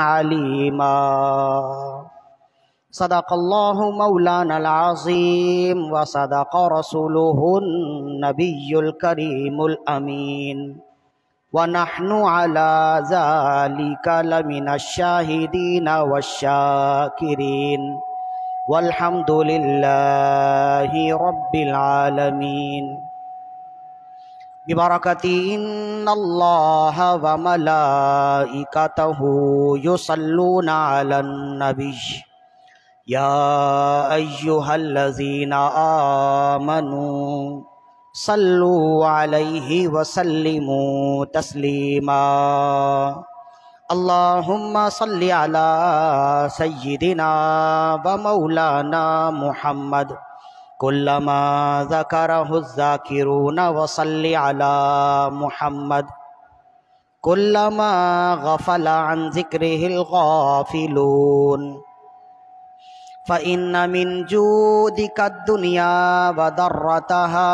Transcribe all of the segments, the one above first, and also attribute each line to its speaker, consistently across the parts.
Speaker 1: عليما صدق الله مولانا العظيم وصدق رسوله النبي الكريم الأمين ونحن على ذلك لمن الشاهدين والشاكرين والحمد لله رب العالمين ببركة إن الله وملائكته يصلون على النبي يا أيها الذين آمنوا صلوا عليه وسلموا تسليما اللهم صل على سيدنا ومولانا محمد كلما ذكره الذاكرون وصل على محمد كلما غفل عن ذكره الغافلون فإن من جودك الدنيا وضرتها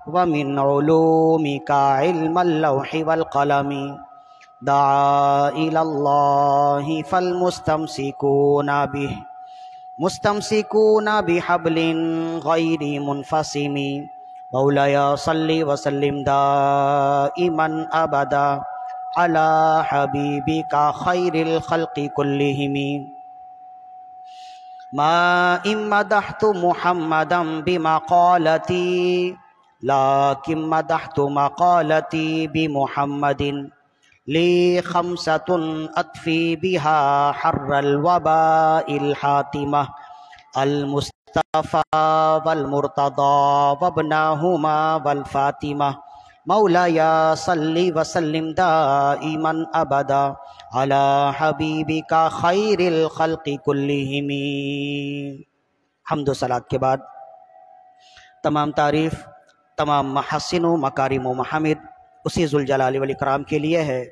Speaker 1: ومن علومك علم اللوح والقلم دعا إلى الله فالمستمسكون به مستمسكون بحبل غير منفصم مولاي صل وسلم دائما أبدا على حبيبك خير الخلق كلهم ما إن مدحت محمدا بمقالتي لكن مدحت مقالتي بمحمد لي خمسة أطفي بها حر الوباء الحاتمة المصطفى والمرتضى وابناهما والفاطمة مولاي صل وسلم دائما أبدا على حبيبك خير الخلق كلهم. حمد و صلات کے بعد تمام تعریف، تمام محاسن و مکارم و محامد اسی ذوالجلال والاکرام کے لیے ہے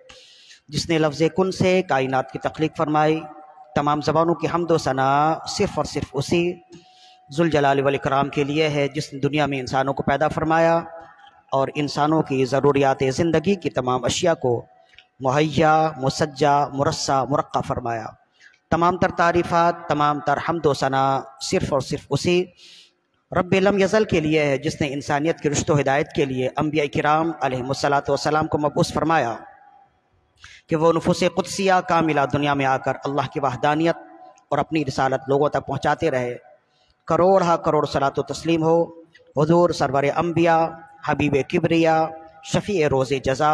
Speaker 1: جس نے لفظ کن سے کائنات کی تخلیق فرمائی. تمام زبانوں کی حمد و ثنا صرف اور صرف اسی ذوالجلال والاکرام کے لیے ہے جس نے دنیا میں انسانوں کو پیدا فرمایا اور انسانوں کی ضروریات زندگی کی تمام اشیاء کو مہیا، مسجع، مرصع، مرقع فرمایا. تمام تر تعریفات، تمام تر حمد و ثنا صرف اور صرف اسی رب لم یزل کے لیے ہے جس نے انسانیت کی رشد و ہدایت کے لیے انبیاء کرام علیہم السلام کو مبعوث فرمایا کہ وہ نفوس قدسیہ کاملہ دنیا میں آ کر اللہ کی وحدانیت اور اپنی رسالت لوگوں تک پہنچاتے رہے. کروڑ ہا کروڑ صلاۃ و تسلیم ہو حضور سرور انبیاء، حبیب کبریا، شفیع روز جزا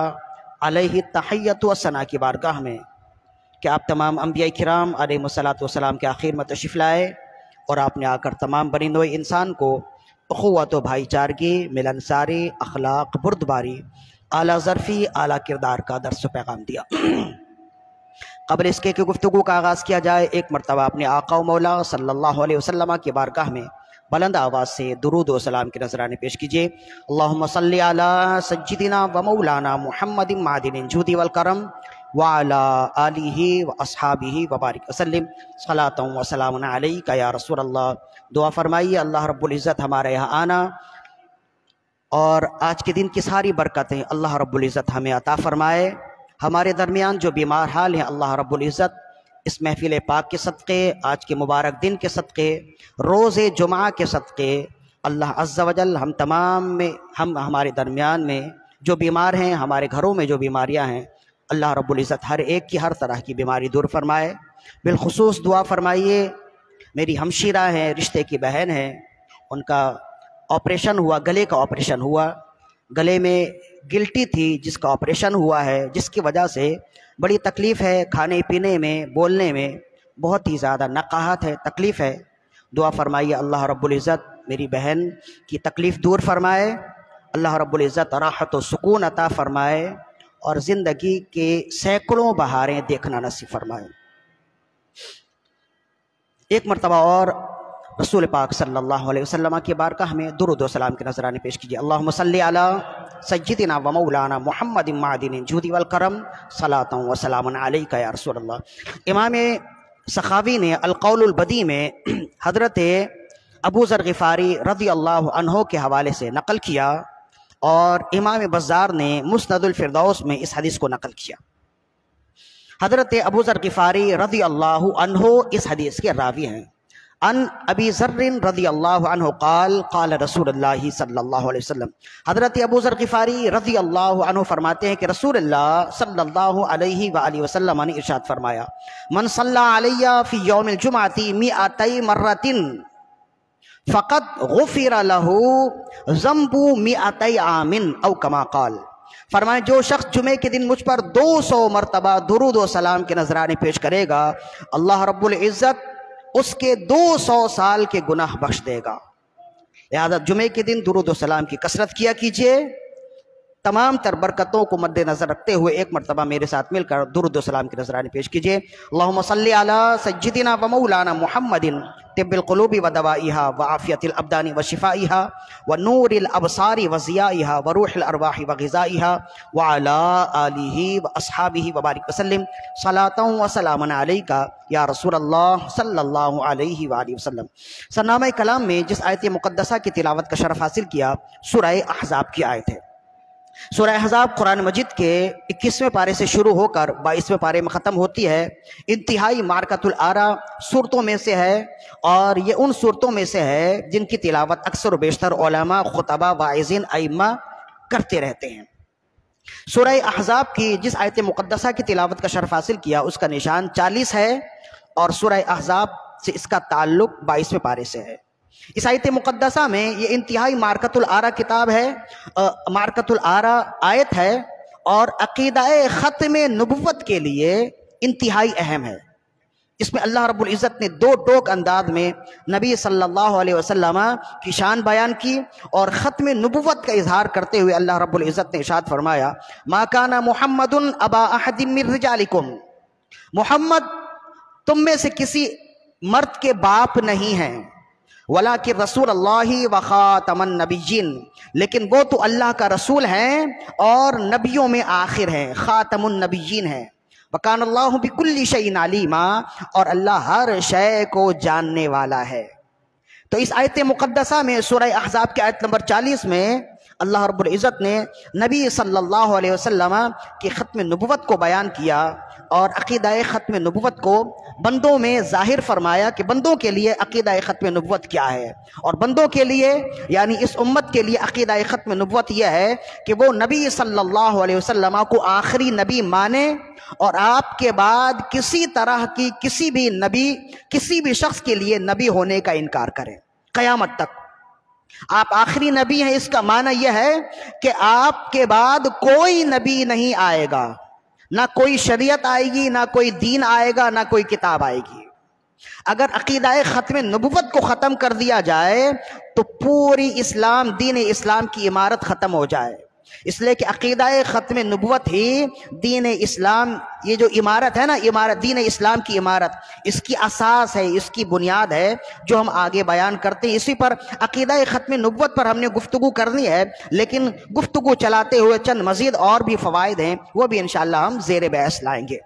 Speaker 1: علیہ تحیت و ثنا کی بارگاہ میں کہ آپ تمام انبیاء کرام علیہم السلام کے آخر میں تشریف لائے اور آپ نے آ کر تمام بنندوئے انسان کو اخوت و بھائی چارگی، ملنساری، اخلاق، بردباری، اعلیٰ ظرفی، اعلیٰ کردار کا درس و پیغام دیا. قبل اس کے کہ گفتگو کا آغاز کیا جائے، ایک مرتبہ اپنے آقا و مولا صلی اللہ علیہ وسلم کی بارگاہ میں بلند آواز سے درود و سلام کے نذرانے پیش کیجیے. اللہم صلی علی سیدنا و مولانا محمد معدن الجود والکرم وعلی آلہ و اصحابہ وبارک وسلم صلاۃ و سلام علیک یا رسول اللہ. دعا فرمائیے اللہ رب العزت ہمارے یہاں آنا اور آج کے دن کی ساری برکتیں اللہ رب العزت ہمیں عطا فرمائے. ہمارے درمیان جو بیمار حال ہیں اللہ رب العزت اس محفل پاک کے صدقے، آج کے مبارک دن کے صدقے، روز جمعہ کے صدقے اللہ عز و جل ہم تمام میں ہمارے درمیان میں جو بیمار ہیں، ہمارے گھروں میں جو بیماریاں ہیں، اللہ رب العزت ہر ایک کی ہر طرح کی بیماری دور فرمائے. بالخصوص دعا فرمائیے میری ہمشیرہ ہیں، رشتے کی بہن ہیں، ان کا آپریشن ہوا، گلے کا آپریشن ہوا، گلے میں گلٹی تھی جس کا آپریشن ہوا ہے، جس کی وجہ سے بڑی تکلیف ہے، کھانے پینے میں، بولنے میں بہت ہی زیادہ نقاہت ہے، تکلیف ہے. دعا فرمائیے اللہ رب العزت میری بہن کی تکلیف دور فرمائے، اللہ رب العزت راحت و سکون عطا فرمائے اور زندگی کے سینکڑوں بہاریں دیکھنا نصیب فرمائے. ایک مرتبہ اور رسول پاک صلی اللہ علیہ وسلم کی بارگاہ میں درود و سلام کے نذرانے پیش کیجیے. اللہم صلی علی سیدنا و مولانا محمد معدن الجود والکرم صلاۃ و سلام علیک یا رسول اللہ. امام سخاوی نے القول البدیع میں حضرت ابو ذر غفاری رضی اللہ عنہ کے حوالے سے نقل کیا اور امام بزار نے مسند الفردوس میں اس حدیث کو نقل کیا. حضرت ابو ذر غفاری رضی اللہ عنہ اس حدیث کے راوی ہیں۔ ان ابی ذر رضی اللہ عنہ قال قال رسول اللہ صلی اللہ علیہ وسلم، حضرت ابو ذر غفاری رضی اللہ عنہ فرماتے ہیں کہ رسول اللہ صلی اللہ علیہ وآلہ وسلم نے ارشاد فرمایا، من صلی علی فی یوم الجمعۃ 200 مرۃ فقد غفر له ذنب 200 عام او کما قال، فرمائے جو شخص جمعے کے دن مجھ پر 200 مرتبہ درود و سلام کے نذرانے پیش کرے گا، اللہ رب العزت اس کے 200 سال کے گناہ بخش دے گا۔ لہذا جمعے کے دن درود و سلام کی کثرت کیا کیجئے۔ تمام تر برکتوں کو مد نظر رکھتے ہوئے ایک مرتبہ میرے ساتھ مل کر درود و سلام کے نذرانے پیش کیجئے۔ اللہم صلی علی سیدنا و مولانا محمد طب القلوب و دوائها وعافیت الابدان و شفائها ونور الابصار و ضیائها وروح الارواح و غذائها وعلى آلہ و اصحابہ وبارک وسلم صلاۃ و سلام علیکہ یا رسول اللہ صلی اللہ علیہ وآلہ وسلم۔ سرنامہ کلام میں جس آیت مقدسہ کی تلاوت کا شرف حاصل کیا سورہ احزاب کی آیت ہے۔ سورہ احزاب قرآن مجید کے 21ویں پارے سے شروع ہو کر 22ویں پارے میں ختم ہوتی ہے۔ انتہائی معرکۃ الآرا صورتوں میں سے ہے، اور یہ ان صورتوں میں سے ہے جن کی تلاوت اکثر و بیشتر علماء، خطبہ، واعظین، ائمہ کرتے رہتے ہیں۔ سورہ احزاب کی جس آیت مقدسہ کی تلاوت کا شرف حاصل کیا اس کا نشان 40 ہے، اور سورہ احزاب سے اس کا تعلق 22ویں پارے سے ہے۔ اس آیت مقدسہ میں یہ انتہائی معرکۃ الآرا کتاب ہے، معرکۃ الآرا آیت ہے، اور عقیدہ ختم نبوت کے لیے انتہائی اہم ہے۔ اس میں اللہ رب العزت نے دو ٹوک انداز میں نبی صلی اللہ علیہ وسلم کی شان بیان کی، اور ختم نبوت کا اظہار کرتے ہوئے اللہ رب العزت نے ارشاد فرمایا، ما کان محمد ابا احد من رجالکم، محمد تم میں سے کسی مرد کے باپ نہیں ہیں، ولیکن رسول اللہ و خاتم النبیین، لیکن وہ تو اللہ کا رسول ہیں اور نبیوں میں آخر ہیں، خاتم النبیین ہیں۔ وکان اللہ بکل شیء علیما، اور اللہ ہر شے کو جاننے والا ہے۔ تو اس آیت مقدسہ میں سورہ احزاب کی آیت نمبر 40 میں اللہ رب العزت نے نبی صلی اللہ علیہ وسلم کی ختم نبوت کو بیان کیا، اور عقیدہ ختم نبوت کو بندوں میں ظاہر فرمایا کہ بندوں کے لیے عقیدہ ختم نبوت کیا ہے، اور بندوں کے لیے یعنی اس امت کے لیے عقیدہ ختم نبوت یہ ہے کہ وہ نبی صلی اللہ علیہ وسلم کو آخری نبی مانے، اور آپ کے بعد کسی طرح کی کسی بھی نبی، کسی بھی شخص کے لیے نبی ہونے کا انکار کریں قیامت تک۔ آپ آخری نبی ہیں، اس کا معنی یہ ہے کہ آپ کے بعد کوئی نبی نہیں آئے گا، نہ کوئی شریعت آئے گی، نہ کوئی دین آئے گا، نہ کوئی کتاب آئے گی۔ اگر عقیدہ ختم نبوت کو ختم کر دیا جائے تو پوری اسلام، دین اسلام کی عمارت ختم ہو جائے، اس لیے کہ عقیدہ ختم نبوت ہی دین اسلام، یہ جو عمارت ہے نا، عمارت دین اسلام کی عمارت، اس کی اساس ہے، اس کی بنیاد ہے جو ہم آگے بیان کرتے ہیں۔ اسی پر عقیدہ ختم نبوت پر ہم نے گفتگو کرنی ہے، لیکن گفتگو چلاتے ہوئے چند مزید اور بھی فوائد ہیں، وہ بھی انشاءاللہ ہم زیر بحث لائیں گے۔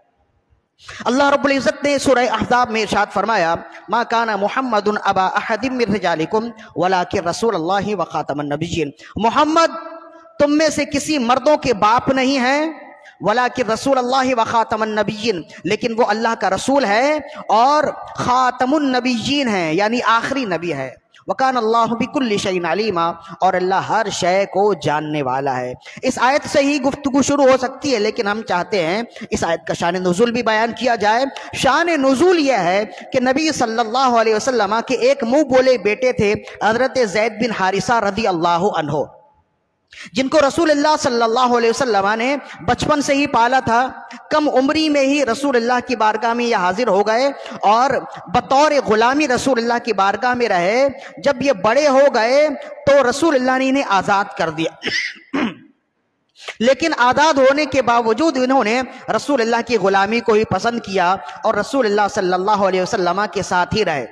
Speaker 1: اللہ رب العزت نے سورہ احزاب میں ارشاد فرمایا، ما کان محمد ابا احد من رجالکم ولکن رسول اللہ و خاتم النبیین، محمد تم میں سے کسی مردوں کے باپ نہیں ہیں، ولیکن رسول اللہ و خاتم النبیین، لیکن وہ اللہ کا رسول ہے اور خاتم النبیین ہیں، یعنی آخری نبی ہے۔ وکان اللہ بکل شیء علیما، اور اللہ ہر شے کو جاننے والا ہے۔ اس آیت سے ہی گفتگو شروع ہو سکتی ہے، لیکن ہم چاہتے ہیں اس آیت کا شان نزول بھی بیان کیا جائے۔ شان نزول یہ ہے کہ نبی صلی اللہ علیہ وسلم کے ایک منہ بولے بیٹے تھے حضرت زید بن حارثہ رضی اللہ عنہ، جن کو رسول اللہ صلی اللہ علیہ وسلم نے بچپن سے ہی پالا تھا۔ کم عمری میں ہی رسول اللہ کی بارگاہ میں یہ حاضر ہو گئے، اور بطور غلامی رسول اللہ کی بارگاہ میں رہے۔ جب یہ بڑے ہو گئے تو رسول اللہ نے انہیں آزاد کر دیا، لیکن آزاد ہونے کے باوجود انہوں نے رسول اللہ کی غلامی کو ہی پسند کیا، اور رسول اللہ صلی اللہ علیہ وسلم کے ساتھ ہی رہے،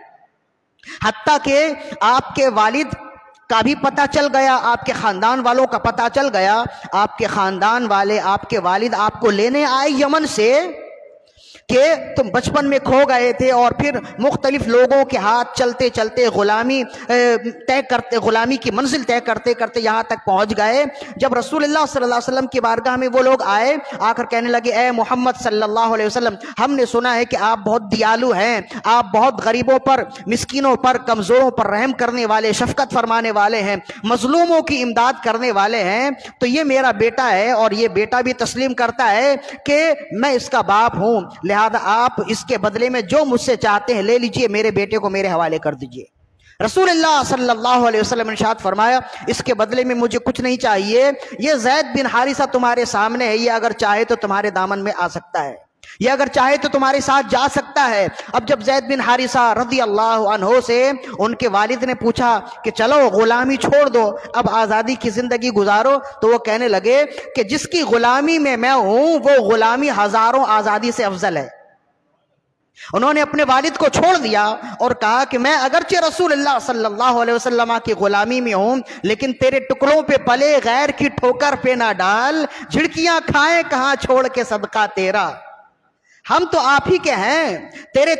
Speaker 1: حتیٰ کہ آپ کے والد کا بھی پتہ چل گیا، آپ کے خاندان والوں کا پتہ چل گیا۔ آپ کے خاندان والے، آپ کے والد آپ کو لینے آئے یمن سے، کہ تم بچپن میں کھو گئے تھے اور پھر مختلف لوگوں کے ہاتھ چلتے چلتے غلامی کی منزل طے کرتے کرتے یہاں تک پہنچ گئے۔ جب رسول اللہ صلی اللہ علیہ وسلم کی بارگاہ میں وہ لوگ آئے، آ کر کہنے لگے اے محمد صلی اللہ علیہ وسلم، ہم نے سنا ہے کہ آپ بہت دیالو ہیں، آپ بہت غریبوں پر، مسکینوں پر، کمزوروں پر رحم کرنے والے، شفقت فرمانے والے ہیں، مظلوموں کی امداد کرنے والے ہیں، تو یہ میرا بیٹا ہے اور یہ بیٹا بھی تسلیم کرتا ہے کہ میں اس کا باپ ہوں، لہذا آپ اس کے بدلے میں جو مجھ سے چاہتے ہیں لے لیجئے، میرے بیٹے کو میرے حوالے کر دیجئے۔ رسول اللہ صلی اللہ علیہ وسلم نے ارشاد فرمایا اس کے بدلے میں مجھے کچھ نہیں چاہیے، یہ زید بن حارثہ تمہارے سامنے ہے، یہ اگر چاہے تو تمہارے دامن میں آ سکتا ہے، یہ اگر چاہے تو تمہارے ساتھ جا سکتا ہے۔ اب جب زید بن حارثہ رضی اللہ عنہ سے ان کے والد نے پوچھا کہ چلو غلامی چھوڑ دو، اب آزادی کی زندگی گزارو، تو وہ کہنے لگے کہ جس کی غلامی میں ہوں وہ غلامی ہزاروں آزادی سے افضل ہے۔ انہوں نے اپنے والد کو چھوڑ دیا اور کہا کہ میں اگرچہ رسول اللہ صلی اللہ علیہ وسلم کی غلامی میں ہوں، لیکن تیرے ٹکڑوں پہ پلے غیر کی ٹھوکر پہ نہ ڈال، جھڑکیاں کھائیں کہاں چھوڑ کے صدقہ تیرا، ہم تو آپ ہی کے ہیں، تیرے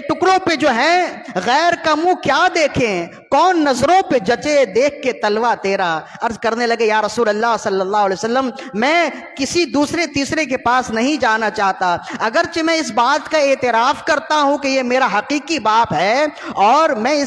Speaker 1: ٹکڑوں پہ جو ہیں غیر کا منہ کیا دیکھیں، کون نظروں پہ جچے دیکھ کے تلوا تیرا۔ عرض کرنے لگے یا رسول اللہ صلی اللہ علیہ وسلم، میں کسی دوسرے تیسرے کے پاس نہیں جانا چاہتا، اگرچہ میں اس بات کا اعتراف کرتا ہوں کہ یہ میرا حقیقی باپ ہے اور میں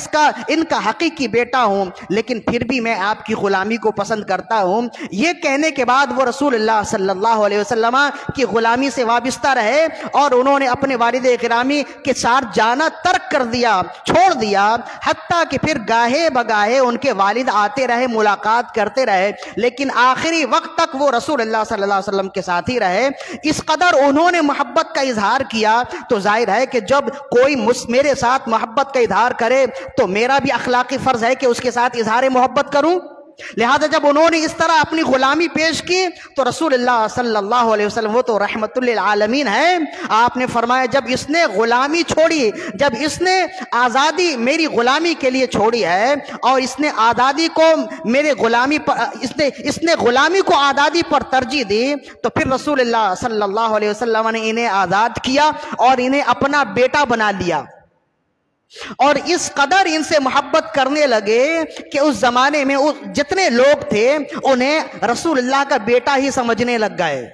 Speaker 1: ان کا حقیقی بیٹا ہوں، لیکن پھر بھی میں آپ کی غلامی کو پسند کرتا ہوں۔ یہ کہنے کے بعد وہ رسول اللہ صلی اللہ علیہ وسلم کی غلامی سے وابستہ رہے اور انہوں نے اپنے والد گرامی کے ساتھ جانا ترک کر دیا، چھوڑ دیا، حتیٰ کہ پھر گاہے بگاہے ان کے والد آتے رہے، ملاقات کرتے رہے، لیکن آخری وقت تک وہ رسول اللہ صلی اللہ علیہ وسلم کے ساتھ ہی رہے۔ اس قدر انہوں نے محبت کا اظہار کیا تو ظاہر ہے کہ جب کوئی میرے ساتھ محبت کا اظہار کرے تو میرا بھی اخلاقی فرض ہے کہ اس کے ساتھ اظہار محبت کروں۔ لہذا جب انہوں نے اس طرح اپنی غلامی پیش کی تو رسول اللہ صلی اللہ علیہ وسلم، وہ تو رحمت للعالمین ہے، آپ نے فرمایا جب اس نے غلامی چھوڑی، جب اس نے آزادی میری غلامی کے لیے چھوڑی ہے اور اس نے آزادی کو میرے غلامی پر اس نے غلامی کو آزادی پر ترجیح دی، تو پھر رسول اللہ صلی اللہ علیہ وسلم نے انہیں آزاد کیا اور انہیں اپنا بیٹا بنا لیا، اور اس قدر ان سے محبت کرنے لگے کہ اس زمانے میں جتنے لوگ تھے انہیں رسول اللہ کا بیٹا ہی سمجھنے لگ گئے۔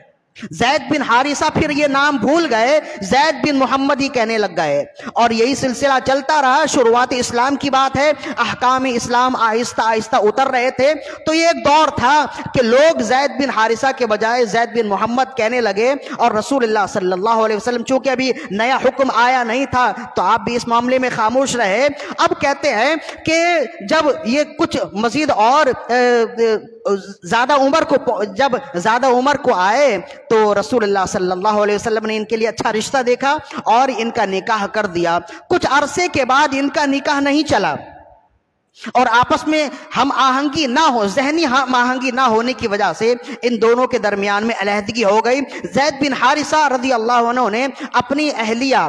Speaker 1: زید بن حارثہ پھر یہ نام بھول گئے، زید بن محمد ہی کہنے لگ گئے، اور یہی سلسلہ چلتا رہا۔ شروعات اسلام کی بات ہے، احکام اسلام آہستہ آہستہ اتر رہے تھے، تو یہ ایک دور تھا کہ لوگ زید بن حارثہ کے بجائے زید بن محمد کہنے لگے، اور رسول اللہ صلی اللہ علیہ وسلم چونکہ ابھی نیا حکم آیا نہیں تھا تو آپ بھی اس معاملے میں خاموش رہے۔ اب کہتے ہیں کہ جب یہ کچھ مزید اور زیادہ عمر کو آئے تو رسول اللہ صلی اللہ علیہ وسلم نے ان کے لیے اچھا رشتہ دیکھا اور ان کا نکاح کر دیا۔ کچھ عرصے کے بعد ان کا نکاح نہیں چلا اور آپس میں ہم آہنگی ذہنی ہم آہنگی نہ ہونے کی وجہ سے ان دونوں کے درمیان میں علیحدگی ہو گئی۔ زید بن حارثہ رضی اللہ عنہ نے اپنی اہلیہ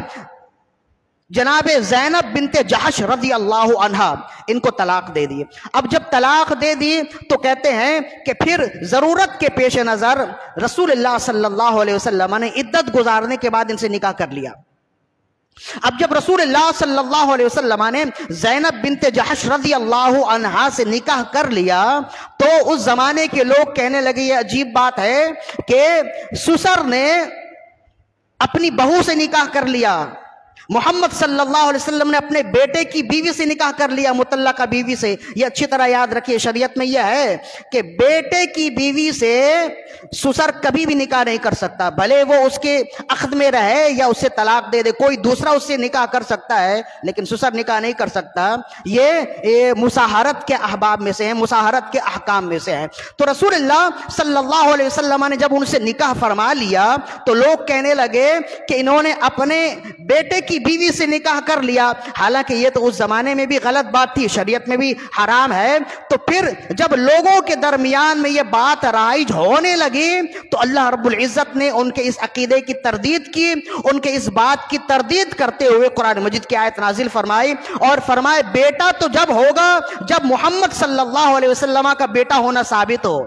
Speaker 1: جناب زینب بنت جحش رضی اللہ عنہ ان کو طلاق دے دی۔ اب جب طلاق دے دی تو کہتے ہیں کہ پھر ضرورت کے پیش نظر رسول اللہ صلی اللہ علیہ وسلم نے عدت گزارنے کے بعد ان سے نکاح کر لیا۔ اب جب رسول اللہ صلی اللہ علیہ وسلم نے زینب بنت جحش رضی اللہ عنہا سے نکاح کر لیا تو اس زمانے کے لوگ کہنے لگے یہ عجیب بات ہے کہ سسر نے اپنی بہو سے نکاح کر لیا، محمد صلی اللہ علیہ وسلم نے اپنے بیٹے کی بیوی سے نکاح کر لیا، مطلقہ بیوی سے۔ یہ اچھی طرح یاد رکھیے، شریعت میں یہ ہے کہ بیٹے کی بیوی سے سسر کبھی بھی نکاح نہیں کر سکتا، بھلے وہ اس کے عقد میں رہے یا اسے طلاق دے دے، کوئی دوسرا اس سے نکاح کر سکتا ہے لیکن سسر نکاح نہیں کر سکتا۔ یہ مساہرت کے احباب میں سے ہیں، مساہرت کے احکام میں سے ہیں۔ تو رسول اللہ صلی اللہ علیہ وسلم نے جب ان سے نکاح فرما لیا تو لوگ کہنے لگے کہ انہوں نے اپنے بیٹے کی بیوی سے نکاح کر لیا، حالانکہ یہ تو اس زمانے میں بھی غلط بات تھی، شریعت میں بھی حرام ہے۔ تو پھر جب لوگوں کے درمیان میں یہ بات رائج ہونے لگی تو اللہ رب العزت نے ان کے اس عقیدے کی تردید کی، ان کے اس بات کی تردید کرتے ہوئے قرآن مجید کی آیت نازل فرمائی اور فرمائے بیٹا تو جب ہوگا جب محمد صلی اللہ علیہ وسلم کا بیٹا ہونا ثابت ہو۔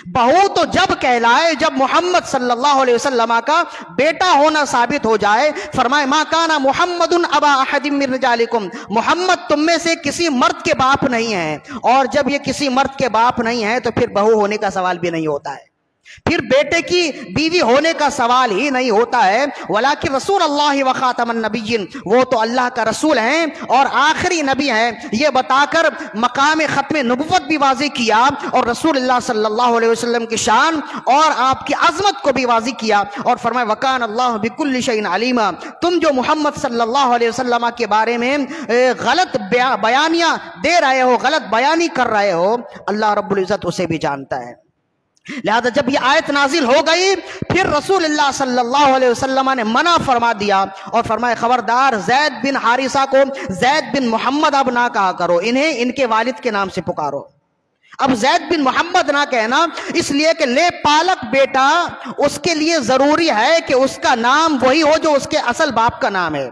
Speaker 1: بہو تو جب کہلائے جب محمد صلی اللہ علیہ وسلم کا بیٹا ہونا ثابت ہو جائے. فرمائے ما کان محمد ابا احد من رجالکم، محمد تم میں سے کسی مرد کے باپ نہیں ہے. اور جب یہ کسی مرد کے باپ نہیں ہے تو پھر بہو ہونے کا سوال بھی نہیں ہوتا ہے، پھر بیٹے کی بیوی ہونے کا سوال ہی نہیں ہوتا ہے. ولیکن رسول اللہ و خاتم النبیین، وہ تو اللہ کا رسول ہیں اور آخری نبی ہیں. یہ بتا کر مقام ختم نبوت بھی واضح کیا اور رسول اللہ صلی اللہ علیہ وسلم کی شان اور آپ کی عظمت کو بھی واضح کیا اور فرمایا وکان اللہ بکل شیء علیما. تم جو محمد صلی اللہ علیہ وسلم کے بارے میں غلط بیانیاں دے رہے ہو، غلط بیانی کر رہے ہو، اللہ رب العزت اسے بھی جانتا ہے. لہذا جب یہ آیت نازل ہو گئی پھر رسول اللہ صلی اللہ علیہ وسلم نے منع فرما دیا اور فرمایا خبردار زید بن حارثہ کو زید بن محمد اب نہ کہا کرو، انہیں ان کے والد کے نام سے پکارو. اب زید بن محمد نہ کہنا اس لیے کہ لے پالک بیٹا اس کے لیے ضروری ہے کہ اس کا نام وہی ہو جو اس کے اصل باپ کا نام ہے،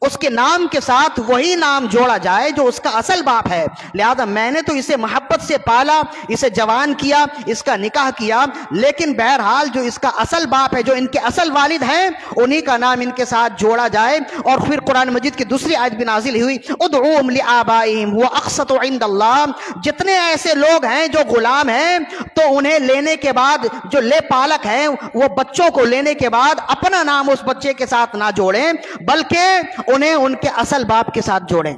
Speaker 1: اس کے نام کے ساتھ وہی نام جوڑا جائے جو اس کا اصل باپ ہے. لہذا میں نے تو اسے محبت سے پالا، اسے جوان کیا، اس کا نکاح کیا، لیکن بہرحال جو اس کا اصل باپ ہے، جو ان کے اصل والد ہیں، انہی کا نام ان کے ساتھ جوڑا جائے. اور پھر قرآن مجید کی دوسری آیت بھی نازل ہوئی ادعوہم لآبائہم هو اقسط عند اللہ. جتنے ایسے لوگ ہیں جو غلام ہیں تو انہیں لینے کے بعد، جو لے پالک ہیں وہ بچوں کو لینے کے بعد اپنا نام اس بچے کے ساتھ نہ جوڑیں بلکہ انہیں ان کے اصل باپ کے ساتھ جوڑیں،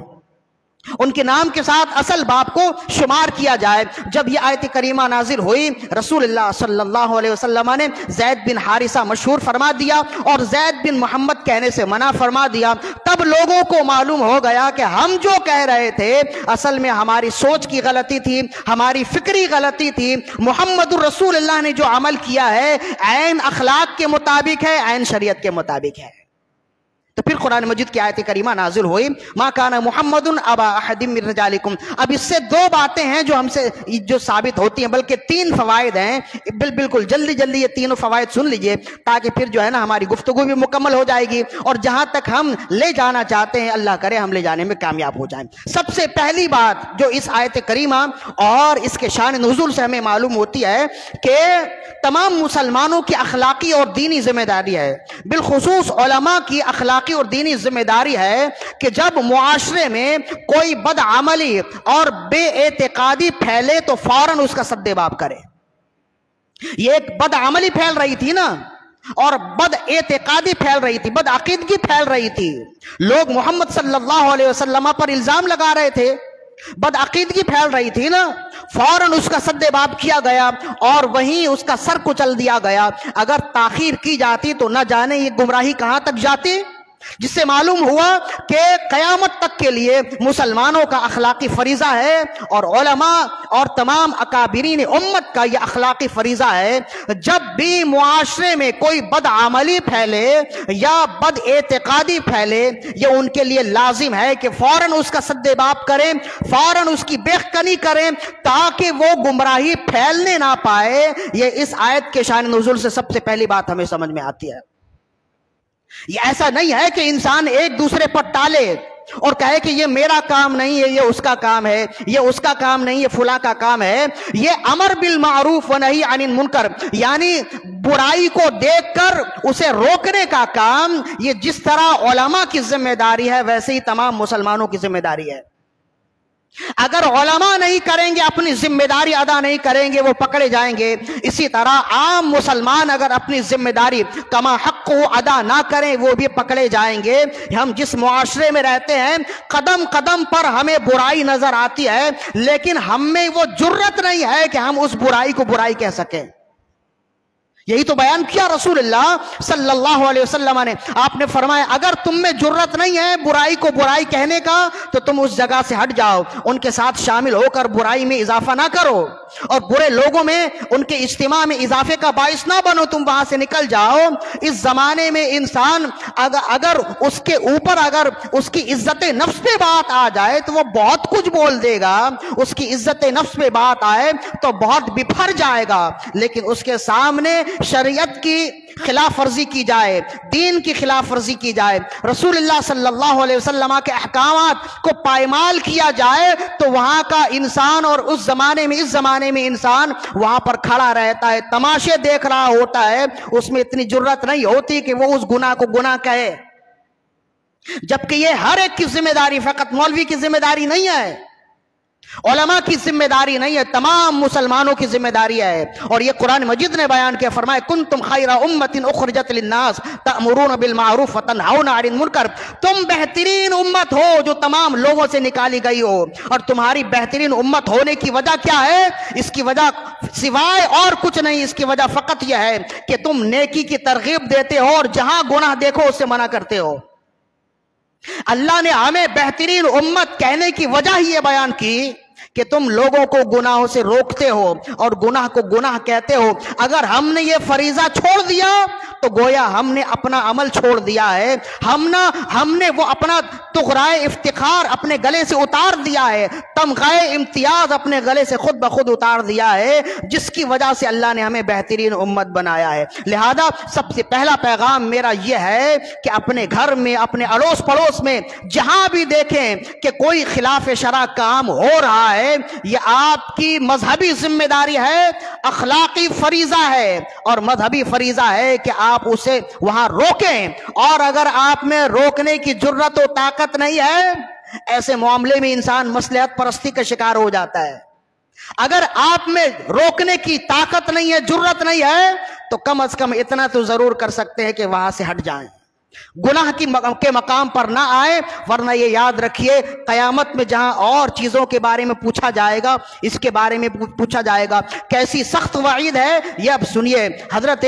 Speaker 1: ان کے نام کے ساتھ اصل باپ کو شمار کیا جائے. جب یہ آیت کریمہ نازل ہوئی رسول اللہ صلی اللہ علیہ وسلم نے زید بن حارثہ مشہور فرما دیا اور زید بن محمد کہنے سے منع فرما دیا. تب لوگوں کو معلوم ہو گیا کہ ہم جو کہہ رہے تھے اصل میں ہماری سوچ کی غلطی تھی، ہماری فکری غلطی تھی. محمد الرسول اللہ نے جو عمل کیا ہے عین اخلاق کے مطابق ہے، عین شریعت کے مطابق ہے. تو پھر قرآن مجید کی آیت کریمہ نازل ہوئی ما کان محمد ابا احد من رجالکم. اب اس سے دو باتیں ہیں جو ہم سے جو ثابت ہوتی ہیں، بلکہ تین فوائد ہیں. بالکل جلدی جلدی یہ تینوں فوائد سن لیجئے تاکہ پھر جو ہے نا ہماری گفتگو بھی مکمل ہو جائے گی اور جہاں تک ہم لے جانا چاہتے ہیں اللہ کرے ہم لے جانے میں کامیاب ہو جائیں. سب سے پہلی بات جو اس آیت کریمہ اور اس کے شان نزول سے ہمیں معلوم ہوتی ہے کہ تمام مسلمانوں کی اخلاقی اور دینی ذمہ داری ہے، بالخصوص علماء کی اخلاقی اور دینی ذمہ داری ہے کہ جب معاشرے میں کوئی بد عملی اور بے اعتقادی پھیلے تو فوراً اس کا سد باب کرے. یہ ایک بد عملی پھیل رہی تھی نا اور بد اعتقادی پھیل رہی تھی، بد عقیدگی پھیل رہی تھی. لوگ محمد صلی اللہ علیہ وسلم پر الزام لگا رہے تھے، بد عقیدگی پھیل رہی تھی نا، فوراً اس کا سد باب کیا گیا اور وہیں اس کا سر کچل دیا گیا. اگر تاخیر کی جاتی تو نہ جانے یہ گمراہی کہاں تک جاتی، جس سے معلوم ہوا کہ قیامت تک کے لیے مسلمانوں کا اخلاقی فریضہ ہے اور علماء اور تمام اکابرین امت کا یہ اخلاقی فریضہ ہے جب بھی معاشرے میں کوئی بد عملی پھیلے یا بد اعتقادی پھیلے یہ ان کے لیے لازم ہے کہ فوراً اس کا سد باب کریں، فوراً اس کی بیخکنی کریں تاکہ وہ گمراہی پھیلنے نہ پائے. یہ اس آیت کے شان نزول سے سب سے پہلی بات ہمیں سمجھ میں آتی ہے. یہ ایسا نہیں ہے کہ انسان ایک دوسرے پر ٹالے اور کہے کہ یہ میرا کام نہیں ہے، یہ اس کا کام ہے، یہ اس کا کام نہیں، یہ فلاں کا کام ہے. یہ امر بالمعروف و نہی عن المنکر، یعنی برائی کو دیکھ کر اسے روکنے کا کام یہ جس طرح علماء کی ذمہ داری ہے ویسے ہی تمام مسلمانوں کی ذمہ داری ہے. اگر علماء نہیں کریں گے، اپنی ذمہ داری ادا نہیں کریں گے، وہ پکڑے جائیں گے. اسی طرح عام مسلمان اگر اپنی ذمہ داری کما حق کو ادا نہ کریں وہ بھی پکڑے جائیں گے. ہم جس معاشرے میں رہتے ہیں قدم قدم پر ہمیں برائی نظر آتی ہے لیکن ہم میں وہ جرت نہیں ہے کہ ہم اس برائی کو برائی کہہ سکیں. یہی تو بیان کیا رسول اللہ صلی اللہ علیہ وسلم نے. آپ نے فرمایا اگر تم میں جرت نہیں ہے برائی کو برائی کہنے کا تو تم اس جگہ سے ہٹ جاؤ، ان کے ساتھ شامل ہو کر برائی میں اضافہ نہ کرو اور برے لوگوں میں ان کے اجتماع میں اضافے کا باعث نہ بنو، تم وہاں سے نکل جاؤ. اس زمانے میں انسان اگر اس کے اوپر اگر اس کی عزت نفس پہ بات آ جائے تو وہ بہت کچھ بول دے گا، اس کی عزت نفس پہ بات آئے تو بہت بپھر جائے گا، لیکن اس کے سامنے شریعت کی خلاف ورزی کی جائے، دین کی خلاف ورزی کی جائے، رسول اللہ صلی اللہ علیہ وسلم کے احکامات کو پائمال کیا جائے تو وہاں کا انسان اور اس زمانے میں اس زمانے زمانے میں انسان وہاں پر کھڑا رہتا ہے، تماشے دیکھ رہا ہوتا ہے، اس میں اتنی جرت نہیں ہوتی کہ وہ اس گناہ کو گناہ کہے، جبکہ یہ ہر ایک کی ذمہ داری، فقط مولوی کی ذمہ داری نہیں ہے، علماء کی ذمہ داری نہیں ہے، تمام مسلمانوں کی ذمہ داری ہے۔ اور یہ قرآن مجید نے بیان کیا، فرمائے کنتم خیر امت اخرجت للناس تأمرون بالمعروف وتنہون عن المنکر، تم بہترین امت ہو جو تمام لوگوں سے نکالی گئی ہو، اور تمہاری بہترین امت ہونے کی وجہ کیا ہے؟ اس کی وجہ سوائے اور کچھ نہیں، اس کی وجہ فقط یہ ہے کہ تم نیکی کی ترغیب دیتے ہو اور جہاں گناہ دیکھو اس سے منع کرتے ہو۔ اللہ نے ہمیں بہترین امت کہنے کی وجہ ہی یہ بیان کی کہ تم لوگوں کو گناہوں سے روکتے ہو اور گناہ کو گناہ کہتے ہو۔ اگر ہم نے یہ فریضہ چھوڑ دیا تو گویا ہم نے اپنا عمل چھوڑ دیا ہے، ہم نے وہ اپنا تغرائے افتخار اپنے گلے سے اتار دیا ہے، تمغہ امتیاز اپنے گلے سے خود بخود اتار دیا ہے، جس کی وجہ سے اللہ نے ہمیں بہترین امت بنایا ہے۔ لہذا سب سے پہلا پیغام میرا یہ ہے کہ اپنے گھر میں، اپنے اڑوس پڑوس میں جہاں بھی دیکھیں کہ کوئی خلاف شرع کام ہو رہا ہے، یہ آپ کی مذہبی ذمہ داری ہے، اخلاقی فریضہ ہے، اور مذہبی فریضہ ہے کہ آپ اسے وہاں روکیں، اور اگر آپ میں روکنے کی جرت و طاقت نہیں ہے، ایسے معاملے میں انسان مصلحت پرستی کا شکار ہو جاتا ہے۔ اگر آپ میں روکنے کی طاقت نہیں ہے، جرت نہیں ہے، تو کم از کم اتنا تو ضرور کر سکتے ہیں کہ وہاں سے ہٹ جائیں، گناہ کے مقام پر نہ آئے، ورنہ یہ یاد رکھیے قیامت میں جہاں اور چیزوں کے بارے میں پوچھا جائے گا، اس کے بارے میں پوچھا جائے گا، کیسی سخت وعید ہے یہ اب سنیے۔ حضرت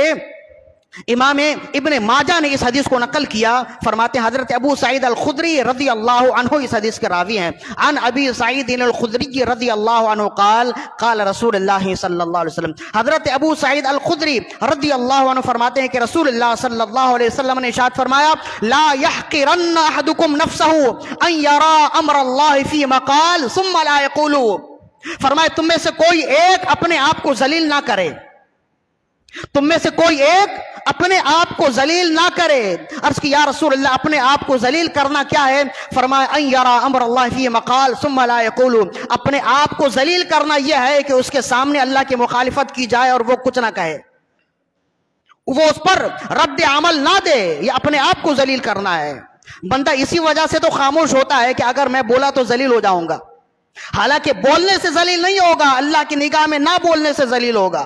Speaker 1: امام ابن ماجہ نے اس حدیث کو نقل کیا، فرماتے ہیں حضرت ابو سعید الخدری رضی اللہ عنہ اس حدیث کے راوی ہیں، عن ابی سعید الخدری رضی اللہ عنہ قال قال رسول اللہ صلی اللہ علیہ وسلم، حضرت ابو سعید الخدری رضی اللہ عنہ فرماتے ہیں کہ رسول اللہ صلی اللہ علیہ وسلم نے ارشاد فرمایا، لا يحقرن احدكم نفسه ان يرى امر الله في مقال ثم لا يقول، فرمائے تم میں سے کوئی ایک اپنے آپ کو ذلیل نہ کرے، تم میں سے کوئی ایک اپنے آپ کو ذلیل نہ کرے۔ عرض کی یا رسول اللہ اپنے آپ کو ذلیل کرنا کیا ہے؟ فرمایا ان یرا امر اللہ فی مقال ثم لا یقول، اپنے آپ کو ذلیل کرنا یہ ہے کہ اس کے سامنے اللہ کی مخالفت کی جائے اور وہ کچھ نہ کہے، وہ اس پر رد عمل نہ دے، یہ اپنے آپ کو ذلیل کرنا ہے۔ بندہ اسی وجہ سے تو خاموش ہوتا ہے کہ اگر میں بولا تو ذلیل ہو جاؤں گا، حالانکہ بولنے سے ذلیل نہیں ہوگا، اللہ کی نگاہ میں نہ بولنے سے ذلیل ہوگا۔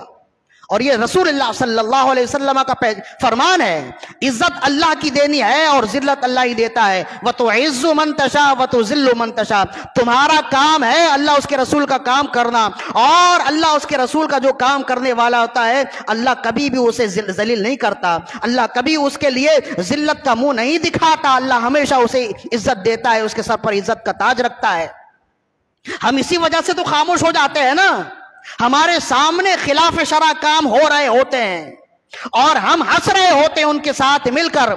Speaker 1: اور یہ رسول اللہ صلی اللہ علیہ وسلم کا فرمان ہے، عزت اللہ کی دینی ہے اور ذلت اللہ ہی دیتا ہے، وَتُعِزُّ مَن تَشَاءُ وَتُذِلُّ مَن تَشَاءُ، تمہارا کام ہے اللہ اس کے رسول کا کام کرنا، اور اللہ اس کے رسول کا جو کام کرنے والا ہوتا ہے اللہ کبھی بھی اسے ذلیل نہیں کرتا، اللہ کبھی اس کے لیے ذلت کا منہ نہیں دکھاتا، اللہ ہمیشہ اسے عزت دیتا ہے، اس کے سر پر عزت کا تاج رکھتا ہے۔ ہم اسی وجہ سے تو خاموش ہو جاتے ہیں نا، ہمارے سامنے خلاف شرع کام ہو رہے ہوتے ہیں اور ہم ہنس رہے ہوتے ہیں ان کے ساتھ مل کر،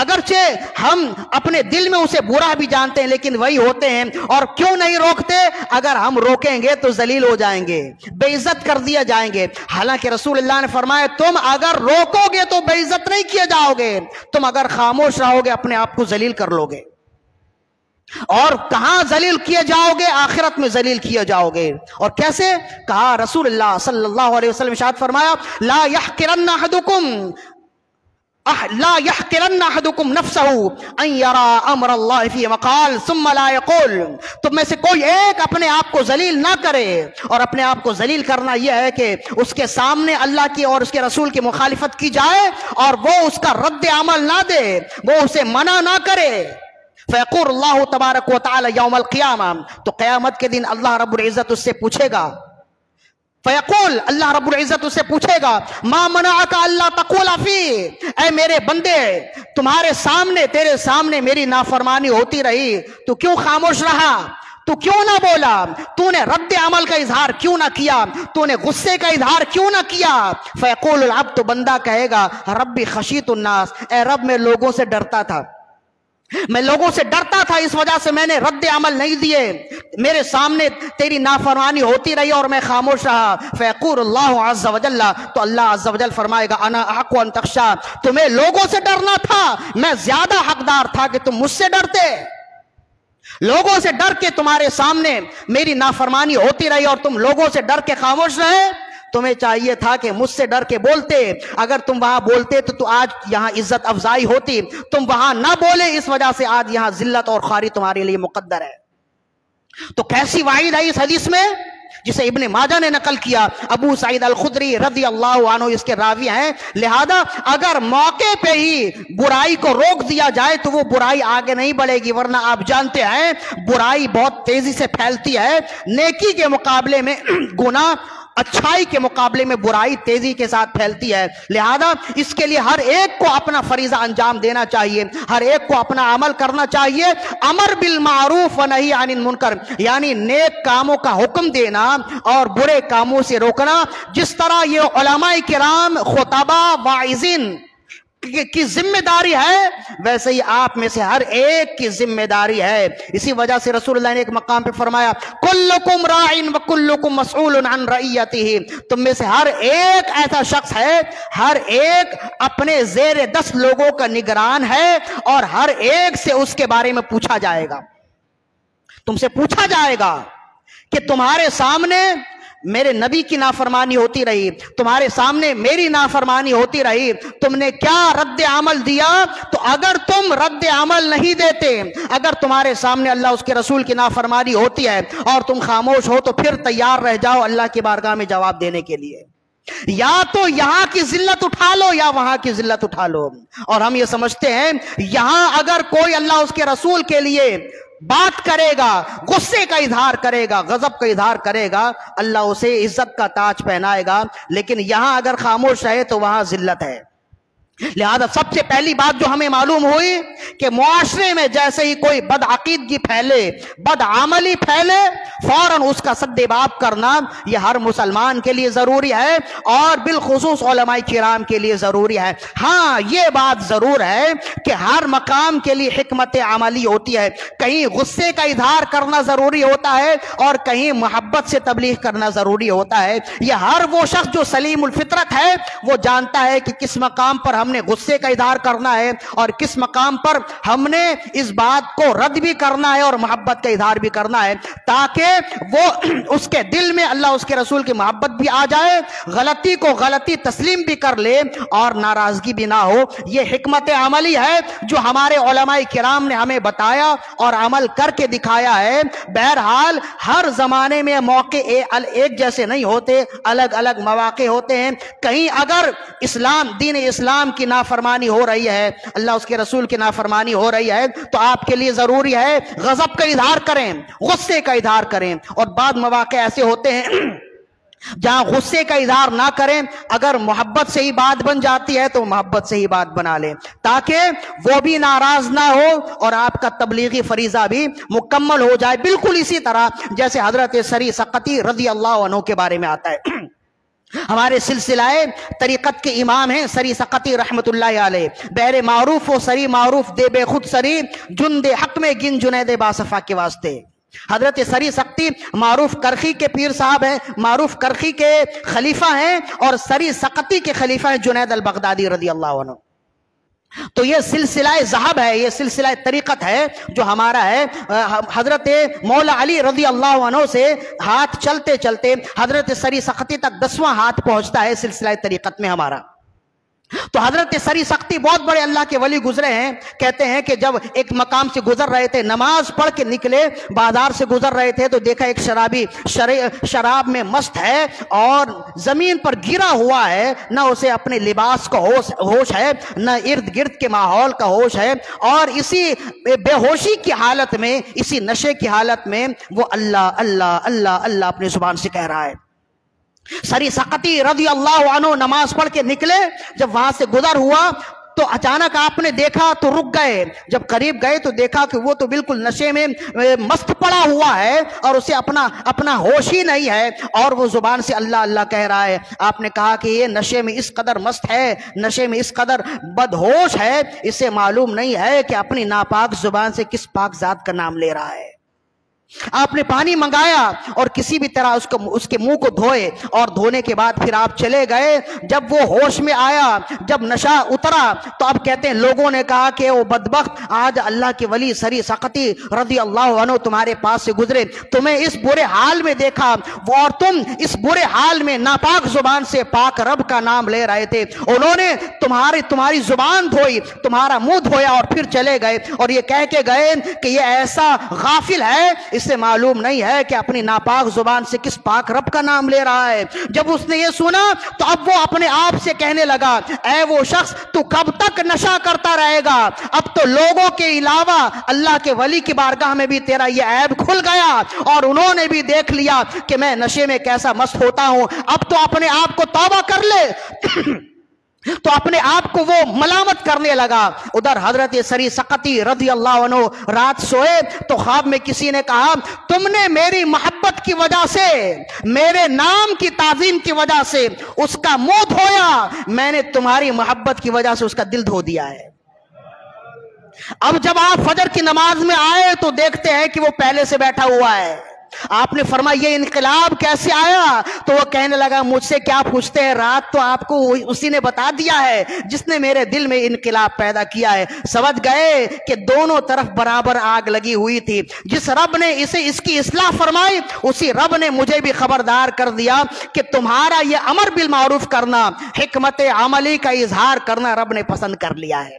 Speaker 1: اگرچہ ہم اپنے دل میں اسے برا بھی جانتے ہیں لیکن وہی ہوتے ہیں، اور کیوں نہیں روکتے؟ اگر ہم روکیں گے تو ذلیل ہو جائیں گے، بے عزت کر دیا جائیں گے۔ حالانکہ رسول اللہ نے فرمایا تم اگر روکو گے تو بے عزت نہیں کیے جاؤ گے، تم اگر خاموش رہو گے اپنے آپ کو ذلیل کر لو گے، اور کہاں ذلیل کیے جاؤ گے؟ آخرت میں ذلیل کیے جاؤ گے۔ اور کیسے؟ کہا رسول اللہ صلی اللہ علیہ وسلم ارشاد فرمایا، لا يحقرن احدكم نفسه ان يرى امر الله في مقال ثم لا يقول، تم میں سے کوئی ایک اپنے آپ کو ذلیل نہ کرے، اور اپنے آپ کو ذلیل کرنا یہ ہے کہ اس کے سامنے اللہ کی اور اس کے رسول کی مخالفت کی جائے اور وہ اس کا رد عمل نہ دے، وہ اسے منع نہ کرے۔ فیقول اللہ تبارک و تعالی یوم القیامہ، تو قیامت کے دن اللہ رب العزت اس سے پوچھے گا، فیقول اللہ رب العزت اس سے پوچھے گا، ما منعک اللہ تقول فی، اے میرے بندے تمہارے سامنے تیرے سامنے میری نافرمانی ہوتی رہی، تو کیوں خاموش رہا؟ تو کیوں نہ بولا؟ تو نے رد عمل کا اظہار کیوں نہ کیا؟ تو نے غصے کا اظہار کیوں نہ کیا؟ فیقول العبد، تو بندہ کہے گا، ربی خشیت الناس، اے رب میں لوگوں سے ڈرتا تھا، میں لوگوں سے ڈرتا تھا، اس وجہ سے میں نے رد عمل نہیں دیے، میرے سامنے تیری نافرمانی ہوتی رہی اور میں خاموش رہا۔ فیقول اللہ عز وجل، تو اللہ عز وجل فرمائے گا، انا احق ان تخشا، تمہیں لوگوں سے ڈرنا تھا، میں زیادہ حقدار تھا کہ تم مجھ سے ڈرتے۔ لوگوں سے ڈر کے تمہارے سامنے میری نافرمانی ہوتی رہی اور تم لوگوں سے ڈر کے خاموش رہے. تمہیں چاہیے تھا کہ مجھ سے ڈر کے بولتے. اگر تم وہاں بولتے تو آج یہاں عزت افزائی ہوتی. تم وہاں نہ بولے، اس وجہ سے آج یہاں ذلت اور خواری تمہارے لیے مقدر ہے. تو کیسی وعید ہے اس حدیث میں جسے ابن ماجہ نے نقل کیا. ابو سعید الخدری رضی اللہ عنہ اس کے راوی ہیں. لہذا اگر موقع پہ ہی برائی کو روک دیا جائے تو وہ برائی آگے نہیں بڑھے گی، ورنہ آپ جانتے ہیں برائی بہت تیزی سے پھیلتی ہے. نیکی کے مقابلے میں گناہ، اچھائی کے مقابلے میں برائی تیزی کے ساتھ پھیلتی ہے. لہذا اس کے لیے ہر ایک کو اپنا فریضہ انجام دینا چاہیے، ہر ایک کو اپنا عمل کرنا چاہیے. امر بالمعروف و نہی عن المنکر، یعنی نیک کاموں کا حکم دینا اور برے کاموں سے روکنا. جس طرح یہ علماء کرام، خطبہ، واعظین کی ذمہ داری ہے، ویسے ہی آپ میں سے ہر ایک کی ذمہ داری ہے. اسی وجہ سے رسول اللہ نے ایک مقام پہ فرمایا کلکم راعٍ وکلکم مسئول عن رعیتہ. تم میں سے ہر ایک ایسا شخص ہے، ہر ایک اپنے زیر 10 لوگوں کا نگران ہے اور ہر ایک سے اس کے بارے میں پوچھا جائے گا. تم سے پوچھا جائے گا کہ تمہارے سامنے میرے نبی کی نافرمانی ہوتی رہی، تمہارے سامنے میری نافرمانی ہوتی رہی، تم نے کیا رد عمل دیا؟ تو اگر تم رد عمل نہیں دیتے، اگر تمہارے سامنے اللہ اس کے رسول کی نافرمانی ہوتی ہے اور تم خاموش ہو، تو پھر تیار رہ جاؤ اللہ کی بارگاہ میں جواب دینے کے لیے. یا تو یہاں کی ذلت اٹھا لو یا وہاں کی ذلت اٹھا لو. اور ہم یہ سمجھتے ہیں یہاں اگر کوئی اللہ اس کے رسول کے لیے بات کرے گا، غصے کا اظہار کرے گا، غضب کا اظہار کرے گا، اللہ اسے عزت کا تاج پہنائے گا. لیکن یہاں اگر خاموش رہے تو وہاں ذلت ہے. لہذا سب سے پہلی بات جو ہمیں معلوم ہوئی کہ معاشرے میں جیسے ہی کوئی بدعقیدگی پھیلے، بدعملی پھیلے، فوراً اس کا سدباب کرنا یہ ہر مسلمان کے لیے ضروری ہے اور بالخصوص علماء کرام کے لیے ضروری ہے. ہاں یہ بات ضرور ہے کہ ہر مقام کے لیے حکمت عملی ہوتی ہے. کہیں غصے کا اظہار کرنا ضروری ہوتا ہے اور کہیں محبت سے تبلیغ کرنا ضروری ہوتا ہے. یہ ہر وہ شخص جو سلیم الفطرت ہے وہ جانتا ہے کہ کس مقام پر ہم نے غصے کا اظہار کرنا ہے اور کس مقام پر ہم نے اس بات کو رد بھی کرنا ہے اور محبت کا اظہار بھی کرنا ہے، تاکہ وہ اس کے دل میں اللہ اس کے رسول کی محبت بھی آ جائے، غلطی کو غلطی تسلیم بھی کر لے اور ناراضگی بھی نہ ہو. یہ حکمت عملی ہے جو ہمارے علماء کرام نے ہمیں بتایا اور عمل کر کے دکھایا ہے. بہرحال ہر زمانے میں موقع ایک جیسے نہیں ہوتے، الگ الگ مواقع ہوتے ہیں. کہیں اگر دین اسلام کی نافرمانی ہو رہی ہے، اللہ اس کے رسول کی نافرمانی ہو رہی ہے، تو آپ کے لیے ضروری ہے غضب کا اظہار کریں، غصے کا اظہار کریں. اور بعض مواقع ایسے ہوتے ہیں جہاں غصے کا اظہار نہ کریں، اگر محبت سے ہی بات بن جاتی ہے تو محبت سے ہی بات بنا لیں تاکہ وہ بھی ناراض نہ ہو اور آپ کا تبلیغی فریضہ بھی مکمل ہو جائے. بالکل اسی طرح جیسے حضرت سری سقطی رضی اللہ عنہ کے بارے میں آتا ہے. ہمارے سلسلہ طریقت کے امام ہیں سری سقطی رحمت اللہ علیہ. بہر معروف و سری معروف دے بے خود سری، جن دے حق میں گن جنید باصفا کے واسطے. حضرت سری سقطی معروف کرخی کے پیر صاحب ہیں، معروف کرخی کے خلیفہ ہیں اور سری سقطی کے خلیفہ ہیں جنید البغدادی رضی اللہ عنہ. تو یہ سلسلہ ذہب ہے، یہ سلسلہ طریقت ہے جو ہمارا ہے. حضرت مولا علی رضی اللہ عنہ سے ہاتھ چلتے چلتے حضرت سری سقطی تک 10واں ہاتھ پہنچتا ہے سلسلہ طریقت میں ہمارا. تو حضرت سری سقطی بہت بڑے اللہ کے ولی گزرے ہیں. کہتے ہیں کہ جب ایک مقام سے گزر رہے تھے، نماز پڑھ کے نکلے، بازار سے گزر رہے تھے تو دیکھا ایک شرابی شراب میں مست ہے اور زمین پر گرا ہوا ہے، نہ اسے اپنے لباس کا ہوش ہے، نہ ارد گرد کے ماحول کا ہوش ہے، اور اسی بے ہوشی کی حالت میں، اسی نشے کی حالت میں وہ اللہ اللہ اللہ اللہ اپنی زبان سے کہہ رہا ہے. سری سقطی رضی اللہ عنہ نماز پڑھ کے نکلے، جب وہاں سے گزر ہوا تو اچانک آپ نے دیکھا تو رک گئے. جب قریب گئے تو دیکھا کہ وہ تو بالکل نشے میں مست پڑا ہوا ہے اور اسے اپنا ہوش ہی نہیں ہے اور وہ زبان سے اللہ اللہ کہہ رہا ہے. آپ نے کہا کہ یہ نشے میں اس قدر مست ہے، نشے میں اس قدر بدہوش ہے، اسے معلوم نہیں ہے کہ اپنی ناپاک زبان سے کس پاک ذات کا نام لے رہا ہے. آپ نے پانی منگایا اور کسی بھی طرح اس کے منہ کو دھوئے اور دھونے کے بعد پھر آپ چلے گئے. جب وہ ہوش میں آیا, جب نشہ اترا, تو اب کہتے ہیں لوگوں نے کہا کہ وہ بدبخت, آج اللہ کے ولی سری سقطی رضی اللہ عنہ تمہارے پاس سے گزرے, تمہیں اس برے حال میں دیکھا اور تم اس برے حال میں ناپاک زبان سے پاک رب کا نام لے رہے تھے. انہوں نے تمہاری زبان دھوئی, تمہارا منہ دھویا اور پھر چلے گئے اور یہ کہہ کے گئے کہ یہ ایسا غافل ہے, اس سے معلوم نہیں ہے کہ اپنی ناپاک زبان سے کس پاک رب کا نام لے رہا ہے. جب اس نے یہ سنا تو اب وہ اپنے آپ سے کہنے لگا, اے وہ شخص تو کب تک نشہ کرتا رہے گا؟ اب تو لوگوں کے علاوہ اللہ کے ولی کی بارگاہ میں بھی تیرا یہ عیب کھل گیا اور انہوں نے بھی دیکھ لیا کہ میں نشے میں کیسا مست ہوتا ہوں. اب تو اپنے آپ کو توبہ کر لے. تو اپنے آپ کو وہ ملامت کرنے لگا. ادھر حضرت سری سقطی رضی اللہ عنہ رات سوئے تو خواب میں کسی نے کہا, تم نے میری محبت کی وجہ سے, میرے نام کی تعظیم کی وجہ سے اس کا منہ دھویا, میں نے تمہاری محبت کی وجہ سے اس کا دل دھو دیا ہے. اب جب آپ فجر کی نماز میں آئے تو دیکھتے ہیں کہ وہ پہلے سے بیٹھا ہوا ہے. آپ نے فرمایا یہ انقلاب کیسے آیا؟ تو وہ کہنے لگا, مجھ سے کیا پوچھتے ہیں, رات تو آپ کو اسی نے بتا دیا ہے جس نے میرے دل میں انقلاب پیدا کیا ہے. سمجھ گئے کہ دونوں طرف برابر آگ لگی ہوئی تھی. جس رب نے اس کی اصلاح فرمائی, اسی رب نے مجھے بھی خبردار کر دیا کہ تمہارا یہ امر بالمعروف کرنا, حکمت عملی کا اظہار کرنا رب نے پسند کر لیا ہے.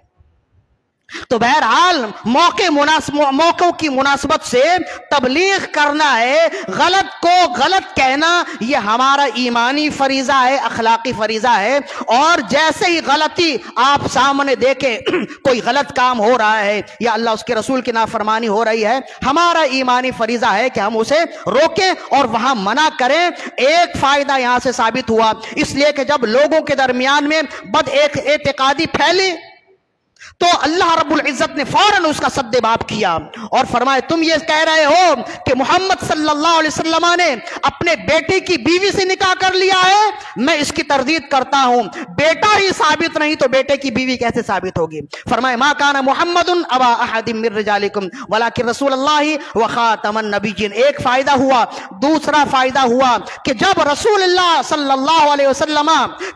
Speaker 1: تو بہرحال موقعوں کی مناسبت سے تبلیغ کرنا ہے, غلط کو غلط کہنا یہ ہمارا ایمانی فریضہ ہے, اخلاقی فریضہ ہے. اور جیسے ہی غلطی آپ سامنے دیکھیں, کوئی غلط کام ہو رہا ہے یا اللہ اس کے رسول کی نافرمانی ہو رہی ہے, ہمارا ایمانی فریضہ ہے کہ ہم اسے روکیں اور وہاں منع کریں. ایک فائدہ یہاں سے ثابت ہوا, اس لیے کہ جب لوگوں کے درمیان میں بد اعتقادی پھیلی تو اللہ رب العزت نے فوراً اس کا سد باب کیا اور فرمائے, تم یہ کہہ رہے ہو کہ محمد صلی اللہ علیہ وسلم نے اپنے بیٹے کی بیوی سے نکاح کر لیا ہے, میں اس کی تردید کرتا ہوں. بیٹا ہی ثابت نہیں تو بیٹے کی بیوی کیسے ثابت ہوگی؟ فرمائے, ما کان محمد ابا احد من رجالکم ولکن رسول اللہ وخاتم النبیین. ایک فائدہ ہوا. دوسرا فائدہ ہوا کہ جب رسول اللہ صلی اللہ علیہ وسلم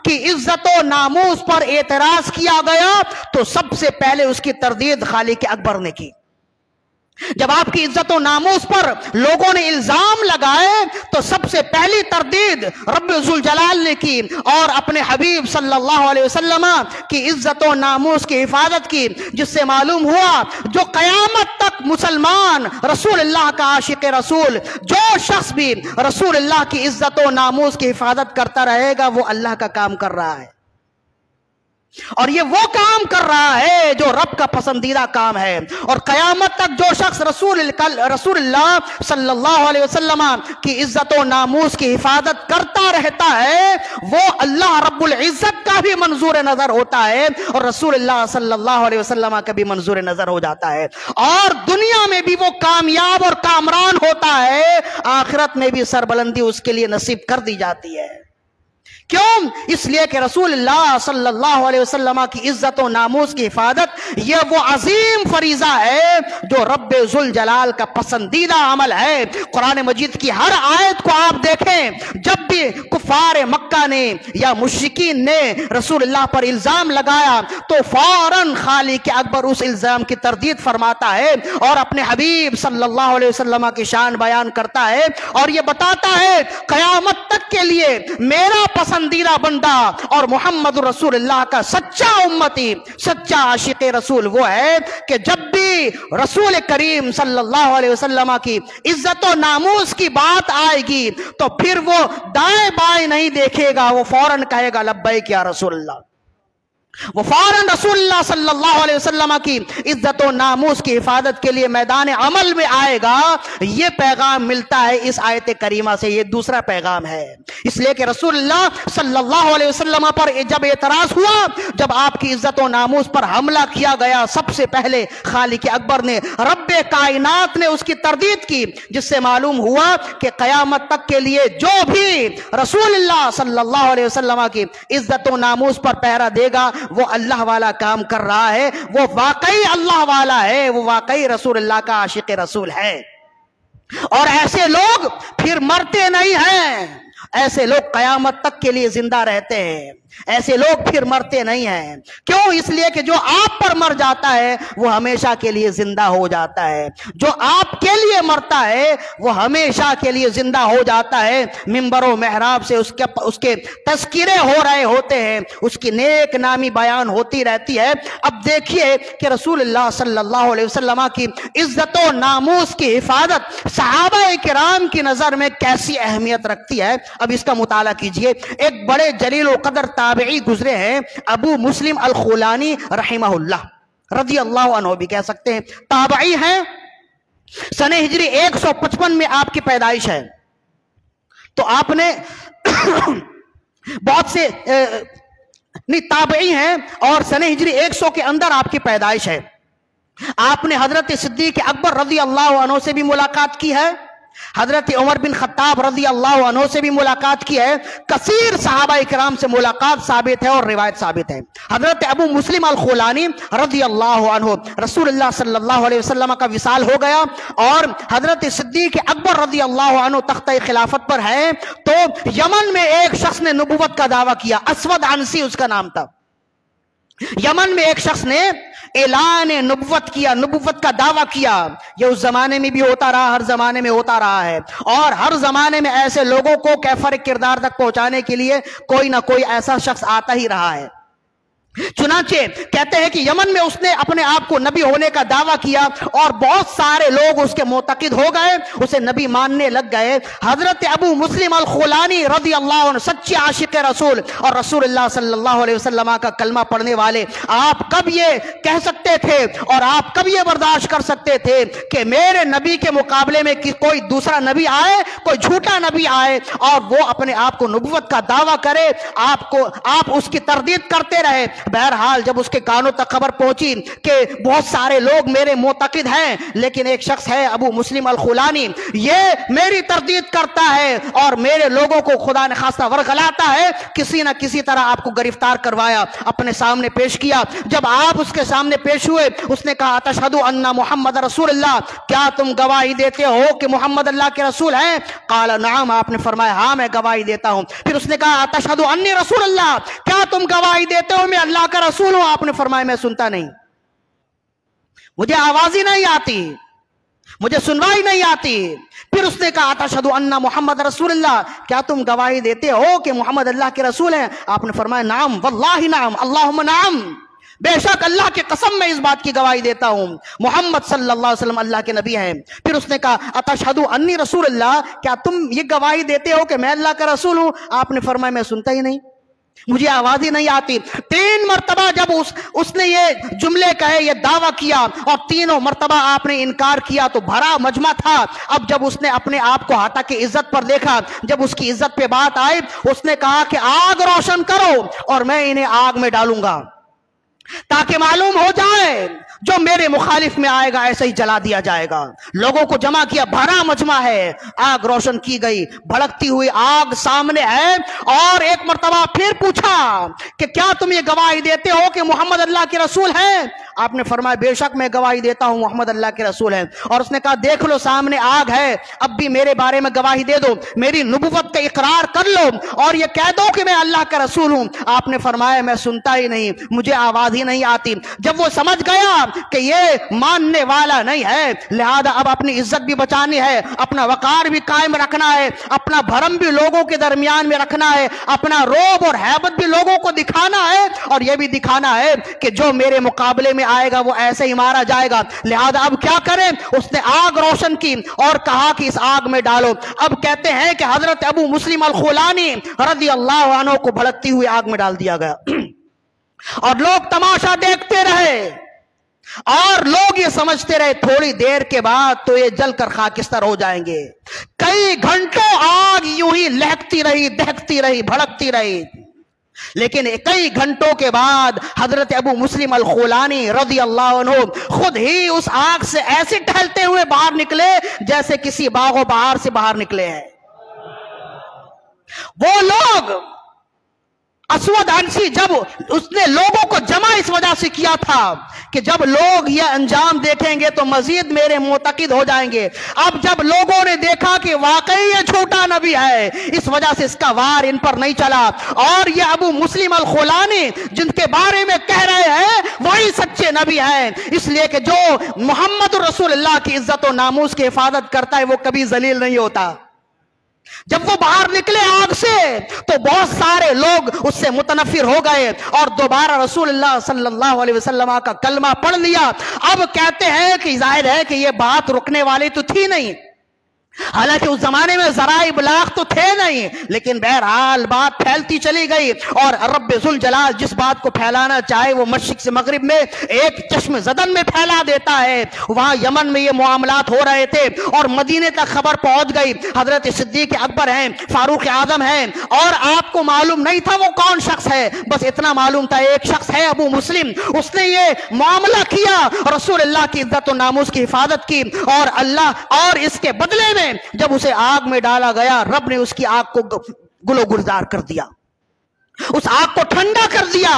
Speaker 1: کی عزت و ناموس پر اعتراض کیا گیا تو سب سے پہلے اس کی تردید خالق اکبر نے کی. جب آپ کی عزت و ناموس پر لوگوں نے الزام لگائے تو سب سے پہلی تردید رب ذوالجلال نے کی اور اپنے حبیب صلی اللہ علیہ وسلم کی عزت و ناموس کی حفاظت کی, جس سے معلوم ہوا جو قیامت تک مسلمان, رسول اللہ کا عاشق رسول, جو شخص بھی رسول اللہ کی عزت و ناموس کی حفاظت کرتا رہے گا وہ اللہ کا کام کر رہا ہے. اور یہ وہ کام کر رہا ہے جو رب کا پسندیدہ کام ہے. اور قیامت تک جو شخص رسول اللہ صلی اللہ علیہ وسلم کی عزت و ناموس کی حفاظت کرتا رہتا ہے وہ اللہ رب العزت کا بھی منظور نظر ہوتا ہے اور رسول اللہ صلی اللہ علیہ وسلم کا بھی منظور نظر ہو جاتا ہے. اور دنیا میں بھی وہ کامیاب اور کامران ہوتا ہے, آخرت میں بھی سربلندی اس کے لیے نصیب کر دی جاتی ہے. کیوں؟ اس لیے کہ رسول اللہ صلی اللہ علیہ وسلم کی عزت و ناموس کی حفاظت یہ وہ عظیم فریضہ ہے جو رب ذوالجلال کا پسندیدہ عمل ہے. قرآن مجید کی ہر آیت کو آپ دیکھیں, جب بھی کفار مکہ نے یا مشرکین نے رسول اللہ پر الزام لگایا تو فوراً خالق اکبر اس الزام کی تردید فرماتا ہے اور اپنے حبیب صلی اللہ علیہ وسلم کی شان بیان کرتا ہے اور یہ بتاتا ہے قیامت تک کے لیے میرا پسندیدہ بندہ اور محمد رسول اللہ کا سچا امتی, سچا عاشق رسول وہ ہے کہ جب بھی رسول کریم صلی اللہ علیہ وسلم کی عزت و ناموس کی بات آئے گی تو پھر وہ دائیں بائیں نہیں دیکھے گا, وہ فوراً کہے گا لبیک یا رسول اللہ. وہ فوراً رسول اللہ صلی اللہ علیہ وسلم کی عزت و ناموس کی حفاظت کے لیے میدان عمل میں آئے گا. یہ پیغام ملتا ہے اس آیت کریمہ سے. یہ دوسرا پیغام ہے, اس لیے کہ رسول اللہ صلی اللہ علیہ وسلم پر جب اعتراض ہوا, جب آپ کی عزت و ناموس پر حملہ کیا گیا, سب سے پہلے خالق اکبر نے, رب کائنات نے اس کی تردید کی, جس سے معلوم ہوا کہ قیامت تک کے لیے جو بھی رسول اللہ صلی اللہ علیہ وسلم کی عزت و ناموس پر پہرا دے گا وہ اللہ والا کام کر رہا ہے, وہ واقعی اللہ والا ہے, وہ واقعی رسول اللہ کا عاشق رسول ہے. اور ایسے لوگ پھر مرتے نہیں ہیں، ایسے لوگ قیامت تک کے لیے زندہ رہتے ہیں، ایسے لوگ پھر مرتے نہیں ہیں۔ کیوں؟ اس لیے کہ جو آپ پر مر جاتا ہے وہ ہمیشہ کے لیے زندہ ہو جاتا ہے، جو آپ کے لیے مرتا ہے وہ ہمیشہ کے لیے زندہ ہو جاتا ہے۔ منبر و محراب سے اس کے تذکرے ہو رہے ہوتے ہیں، اس کی نیک نامی بیان ہوتی رہتی ہے۔ اب دیکھیے کہ رسول اللہ صلی اللہ علیہ وسلم کی عزت و ناموس کی حفاظت صحابہ کرام کی نظر میں کیسی اہمیت رکھتی ہے، اب اس کا مطالعہ کیجئے۔ ایک بڑے جلیل و قدر تابعی گزرے ہیں، ابو مسلم الخولانی رحمہ اللہ، رضی اللہ عنہ بھی کہہ سکتے ہیں، تابعی ہیں، سن ہجری 155 میں آپ کی پیدائش ہے۔ تو آپ نے بہت سے تابعی ہیں اور سن ہجری 100 کے اندر آپ کی پیدائش ہے۔ آپ نے حضرت صدیق اکبر رضی اللہ عنہ سے بھی ملاقات کی ہے، حضرت عمر بن خطاب رضی اللہ عنہ سے بھی ملاقات کی ہے، کثیر صحابہ کرام سے ملاقات ثابت ہے اور روایت ثابت ہے۔ حضرت ابو مسلم الخولانی رضی اللہ عنہ، رسول اللہ صلی اللہ علیہ وسلم کا وصال ہو گیا اور حضرت صدیق اکبر رضی اللہ عنہ تختہ خلافت پر ہے، تو یمن میں ایک شخص نے نبوت کا دعویٰ کیا، اسود عنسی اس کا نام تھا۔ یمن میں ایک شخص نے اعلان نبوت کیا، نبوت کا دعویٰ کیا۔ یہ اس زمانے میں بھی ہوتا رہا، ہر زمانے میں ہوتا رہا ہے، اور ہر زمانے میں ایسے لوگوں کو کیفر کردار تک پہنچانے کے لیے کوئی نہ کوئی ایسا شخص آتا ہی رہا ہے۔ چنانچہ کہتے ہیں کہ یمن میں اس نے اپنے آپ کو نبی ہونے کا دعویٰ کیا اور بہت سارے لوگ اس کے معتقد ہو گئے، اسے نبی ماننے لگ گئے۔ حضرت ابو مسلم الخولانی رضی اللہ عنہ سچے عاشق رسول اور رسول اللہ صلی اللہ علیہ وسلم کا کلمہ پڑھنے والے، آپ کب یہ کہہ سکتے تھے اور آپ کب یہ برداشت کر سکتے تھے کہ میرے نبی کے مقابلے میں کوئی دوسرا نبی آئے، کوئی جھوٹا نبی آئے اور وہ اپنے آپ کو نبوت کا دعویٰ کرے، آپ اس کی تردید کرتے رہے؟ بہرحال جب اس کے کانوں تک خبر پہنچی کہ بہت سارے لوگ میرے معتقد ہیں لیکن ایک شخص ہے ابو مسلم الخولانی، یہ میری تردید کرتا ہے اور میرے لوگوں کو خدا نے خواستہ ورغلاتا ہے، کسی نہ کسی طرح آپ کو گرفتار کروایا، اپنے سامنے پیش کیا۔ جب آپ اس کے سامنے پیش ہوئے، اس نے کہا اتشہدو ان محمد رسول اللہ، کیا تم گواہی دیتے ہو کہ محمد اللہ کے رسول ہیں؟ قال نعم، آپ نے فرمایا ہاں میں گواہی دیتا ہوں۔ پھر اس نے کہا اتشہدو انی رسول اللہ، کیا تم گواہی دیتے ہو میں اللہ کا رسول ہوں؟ آپ نے فرمایا میں سنتا نہیں، مجھے آواز ہی نہیں آتی، مجھے سنوائی نہیں آتی۔ پھر اس نے کہا اتشہدو ان محمد رسول اللہ، کیا تم گواہی دیتے ہو کہ محمد اللہ کے رسول ہیں؟ آپ نے فرمایا نعم واللہ نعم اللہم نعم، بے شک اللہ کی قسم میں اس بات کی گواہی دیتا ہوں محمد صلی اللہ علیہ وسلم اللہ کے نبی ہیں۔ پھر اس نے کہا اتشہدو انی رسول اللہ، کیا تم یہ گواہی دیتے ہو کہ میں اللہ کا رسول ہوں؟ آپ نے فرمایا میں سنتا ہی نہیں، مجھے آواز ہی نہیں آتی۔ 3 مرتبہ جب اس نے یہ جملے کہے، یہ دعویٰ کیا اور تینوں مرتبہ آپ نے انکار کیا تو بھرا مجمع تھا۔ اب جب اس نے اپنے آپ کو ہاتھا کی عزت پر دیکھا، جب اس کی عزت پہ بات آئی، اس نے کہا کہ آگ روشن کرو اور میں انہیں آگ میں ڈالوں گا تاکہ معلوم ہو جائے جو میرے مخالف میں آئے گا ایسے ہی جلا دیا جائے گا۔ لوگوں کو جمع کیا، بھرا مجمع ہے، آگ روشن کی گئی، بھڑکتی ہوئی آگ سامنے ہے، اور ایک مرتبہ پھر پوچھا کہ کیا تم یہ گواہی دیتے ہو کہ محمد اللہ کے رسول ہیں؟ آپ نے فرمایا بے شک میں گواہی دیتا ہوں محمد اللہ کے رسول ہیں۔ اور اس نے کہا دیکھ لو سامنے آگ ہے، اب بھی میرے بارے میں گواہی دے دو، میری نبوت کا اقرار کر لو اور یہ کہہ دو کہ میں اللہ کا رسول ہوں۔ آپ نے فرمایا میں سنتا ہی نہیں، مجھے آواز ہی نہیں آتی۔ جب وہ سمجھ گیا کہ یہ ماننے والا نہیں ہے، لہذا اب اپنی عزت بھی بچانی ہے، اپنا وقار بھی قائم رکھنا ہے، اپنا بھرم بھی لوگوں کے درمیان میں رکھنا ہے، اپنا روب اور ہیبت بھی لوگوں کو دکھانا ہے، اور یہ بھی دکھانا ہے کہ جو میرے مقابلے میں آئے گا وہ ایسے ہی مارا جائے گا۔ لہذا اب کیا کریں؟ اس نے آگ روشن کی اور کہا کہ اس آگ میں ڈالو۔ اب کہتے ہیں کہ حضرت ابو مسلم الخولانی رضی اللہ عنہ کو بھڑکتی ہوئی آگ میں ڈال دیا گیا اور لوگ تماشا دیکھتے رہے اور لوگ یہ سمجھتے رہے تھوڑی دیر کے بعد تو یہ جل کر خاکستر ہو جائیں گے۔ کئی گھنٹوں آگ یوں ہی لہکتی رہی، دہکتی رہی، بھڑکتی رہی، لیکن کئی گھنٹوں کے بعد حضرت ابو مسلم الخولانی رضی اللہ عنہ خود ہی اس آگ سے ایسے ٹہلتے ہوئے باہر نکلے جیسے کسی باغ و بہار سے باہر نکلے ہیں۔ وہ لوگ اسود عنسی جب اس نے لوگوں کو جمع اس وجہ سے کیا تھا کہ جب لوگ یہ انجام دیکھیں گے تو مزید میرے معتقد ہو جائیں گے. اب جب لوگوں نے دیکھا کہ واقعی یہ جھوٹا نبی ہے، اس وجہ سے اس کا وار ان پر نہیں چلا، اور یہ ابو مسلم الخولانی جن کے بارے میں کہہ رہے ہیں وہی سچے نبی ہیں، اس لیے کہ جو محمد رسول اللہ کی عزت و ناموس کی حفاظت کرتا ہے وہ کبھی ذلیل نہیں ہوتا. جب وہ باہر نکلے آگ سے تو بہت سارے لوگ اس سے متنفر ہو گئے اور دوبارہ رسول اللہ صلی اللہ علیہ وسلم کا کلمہ پڑھ لیا. اب کہتے ہیں کہ ظاہر ہے کہ یہ بات رکنے والی تو تھی نہیں، حالانکہ اس زمانے میں ذرائع ابلاغ تو تھے نہیں، لیکن بہرحال بات پھیلتی چلی گئی، اور رب ذوالجلال جس بات کو پھیلانا چاہے وہ مشرق سے مغرب میں ایک چشم زدن میں پھیلا دیتا ہے. وہاں یمن میں یہ معاملات ہو رہے تھے اور مدینے تک خبر پہنچ گئی. حضرت صدیق اکبر ہیں، فاروق اعظم ہیں، اور آپ کو معلوم نہیں تھا وہ کون شخص ہے، بس اتنا معلوم تھا ایک شخص ہے ابو مسلم، اس نے یہ معاملہ کیا، رسول اللہ کی عزت و ناموس کی حفاظت کی، اور اس کے بدلے میں جب اسے آگ میں ڈالا گیا رب نے اس کی آگ کو گلو گلزار کر دیا، اس آگ کو ٹھنڈا کر دیا.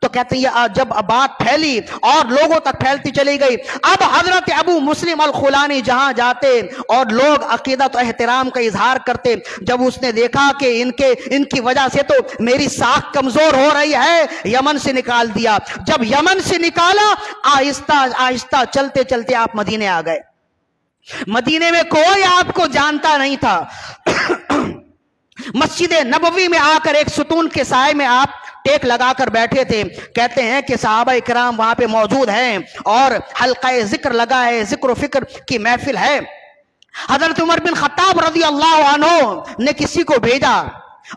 Speaker 1: تو کہتے ہیں جب بات پھیلی اور لوگوں تک پھیلتی چلی گئی، اب حضرت ابو مسلم الخولانی جہاں جاتے اور لوگ عقیدت و احترام کا اظہار کرتے، جب اس نے دیکھا کہ ان کی وجہ سے تو میری ساکھ کمزور ہو رہی ہے، یمن سے نکال دیا. جب یمن سے نکالا آہستہ آہستہ چلتے چلتے آپ مدینے آ گئے. مدینے میں کوئی آپ کو جانتا نہیں تھا. مسجد نبوی میں آ کر ایک ستون کے سائے میں آپ ٹیک لگا کر بیٹھے تھے. کہتے ہیں کہ صحابہ اکرام وہاں پہ موجود ہیں اور حلقہ ذکر لگا ہے، ذکر و فکر کی محفل ہے. حضرت عمر بن خطاب رضی اللہ عنہ نے کسی کو بھیجا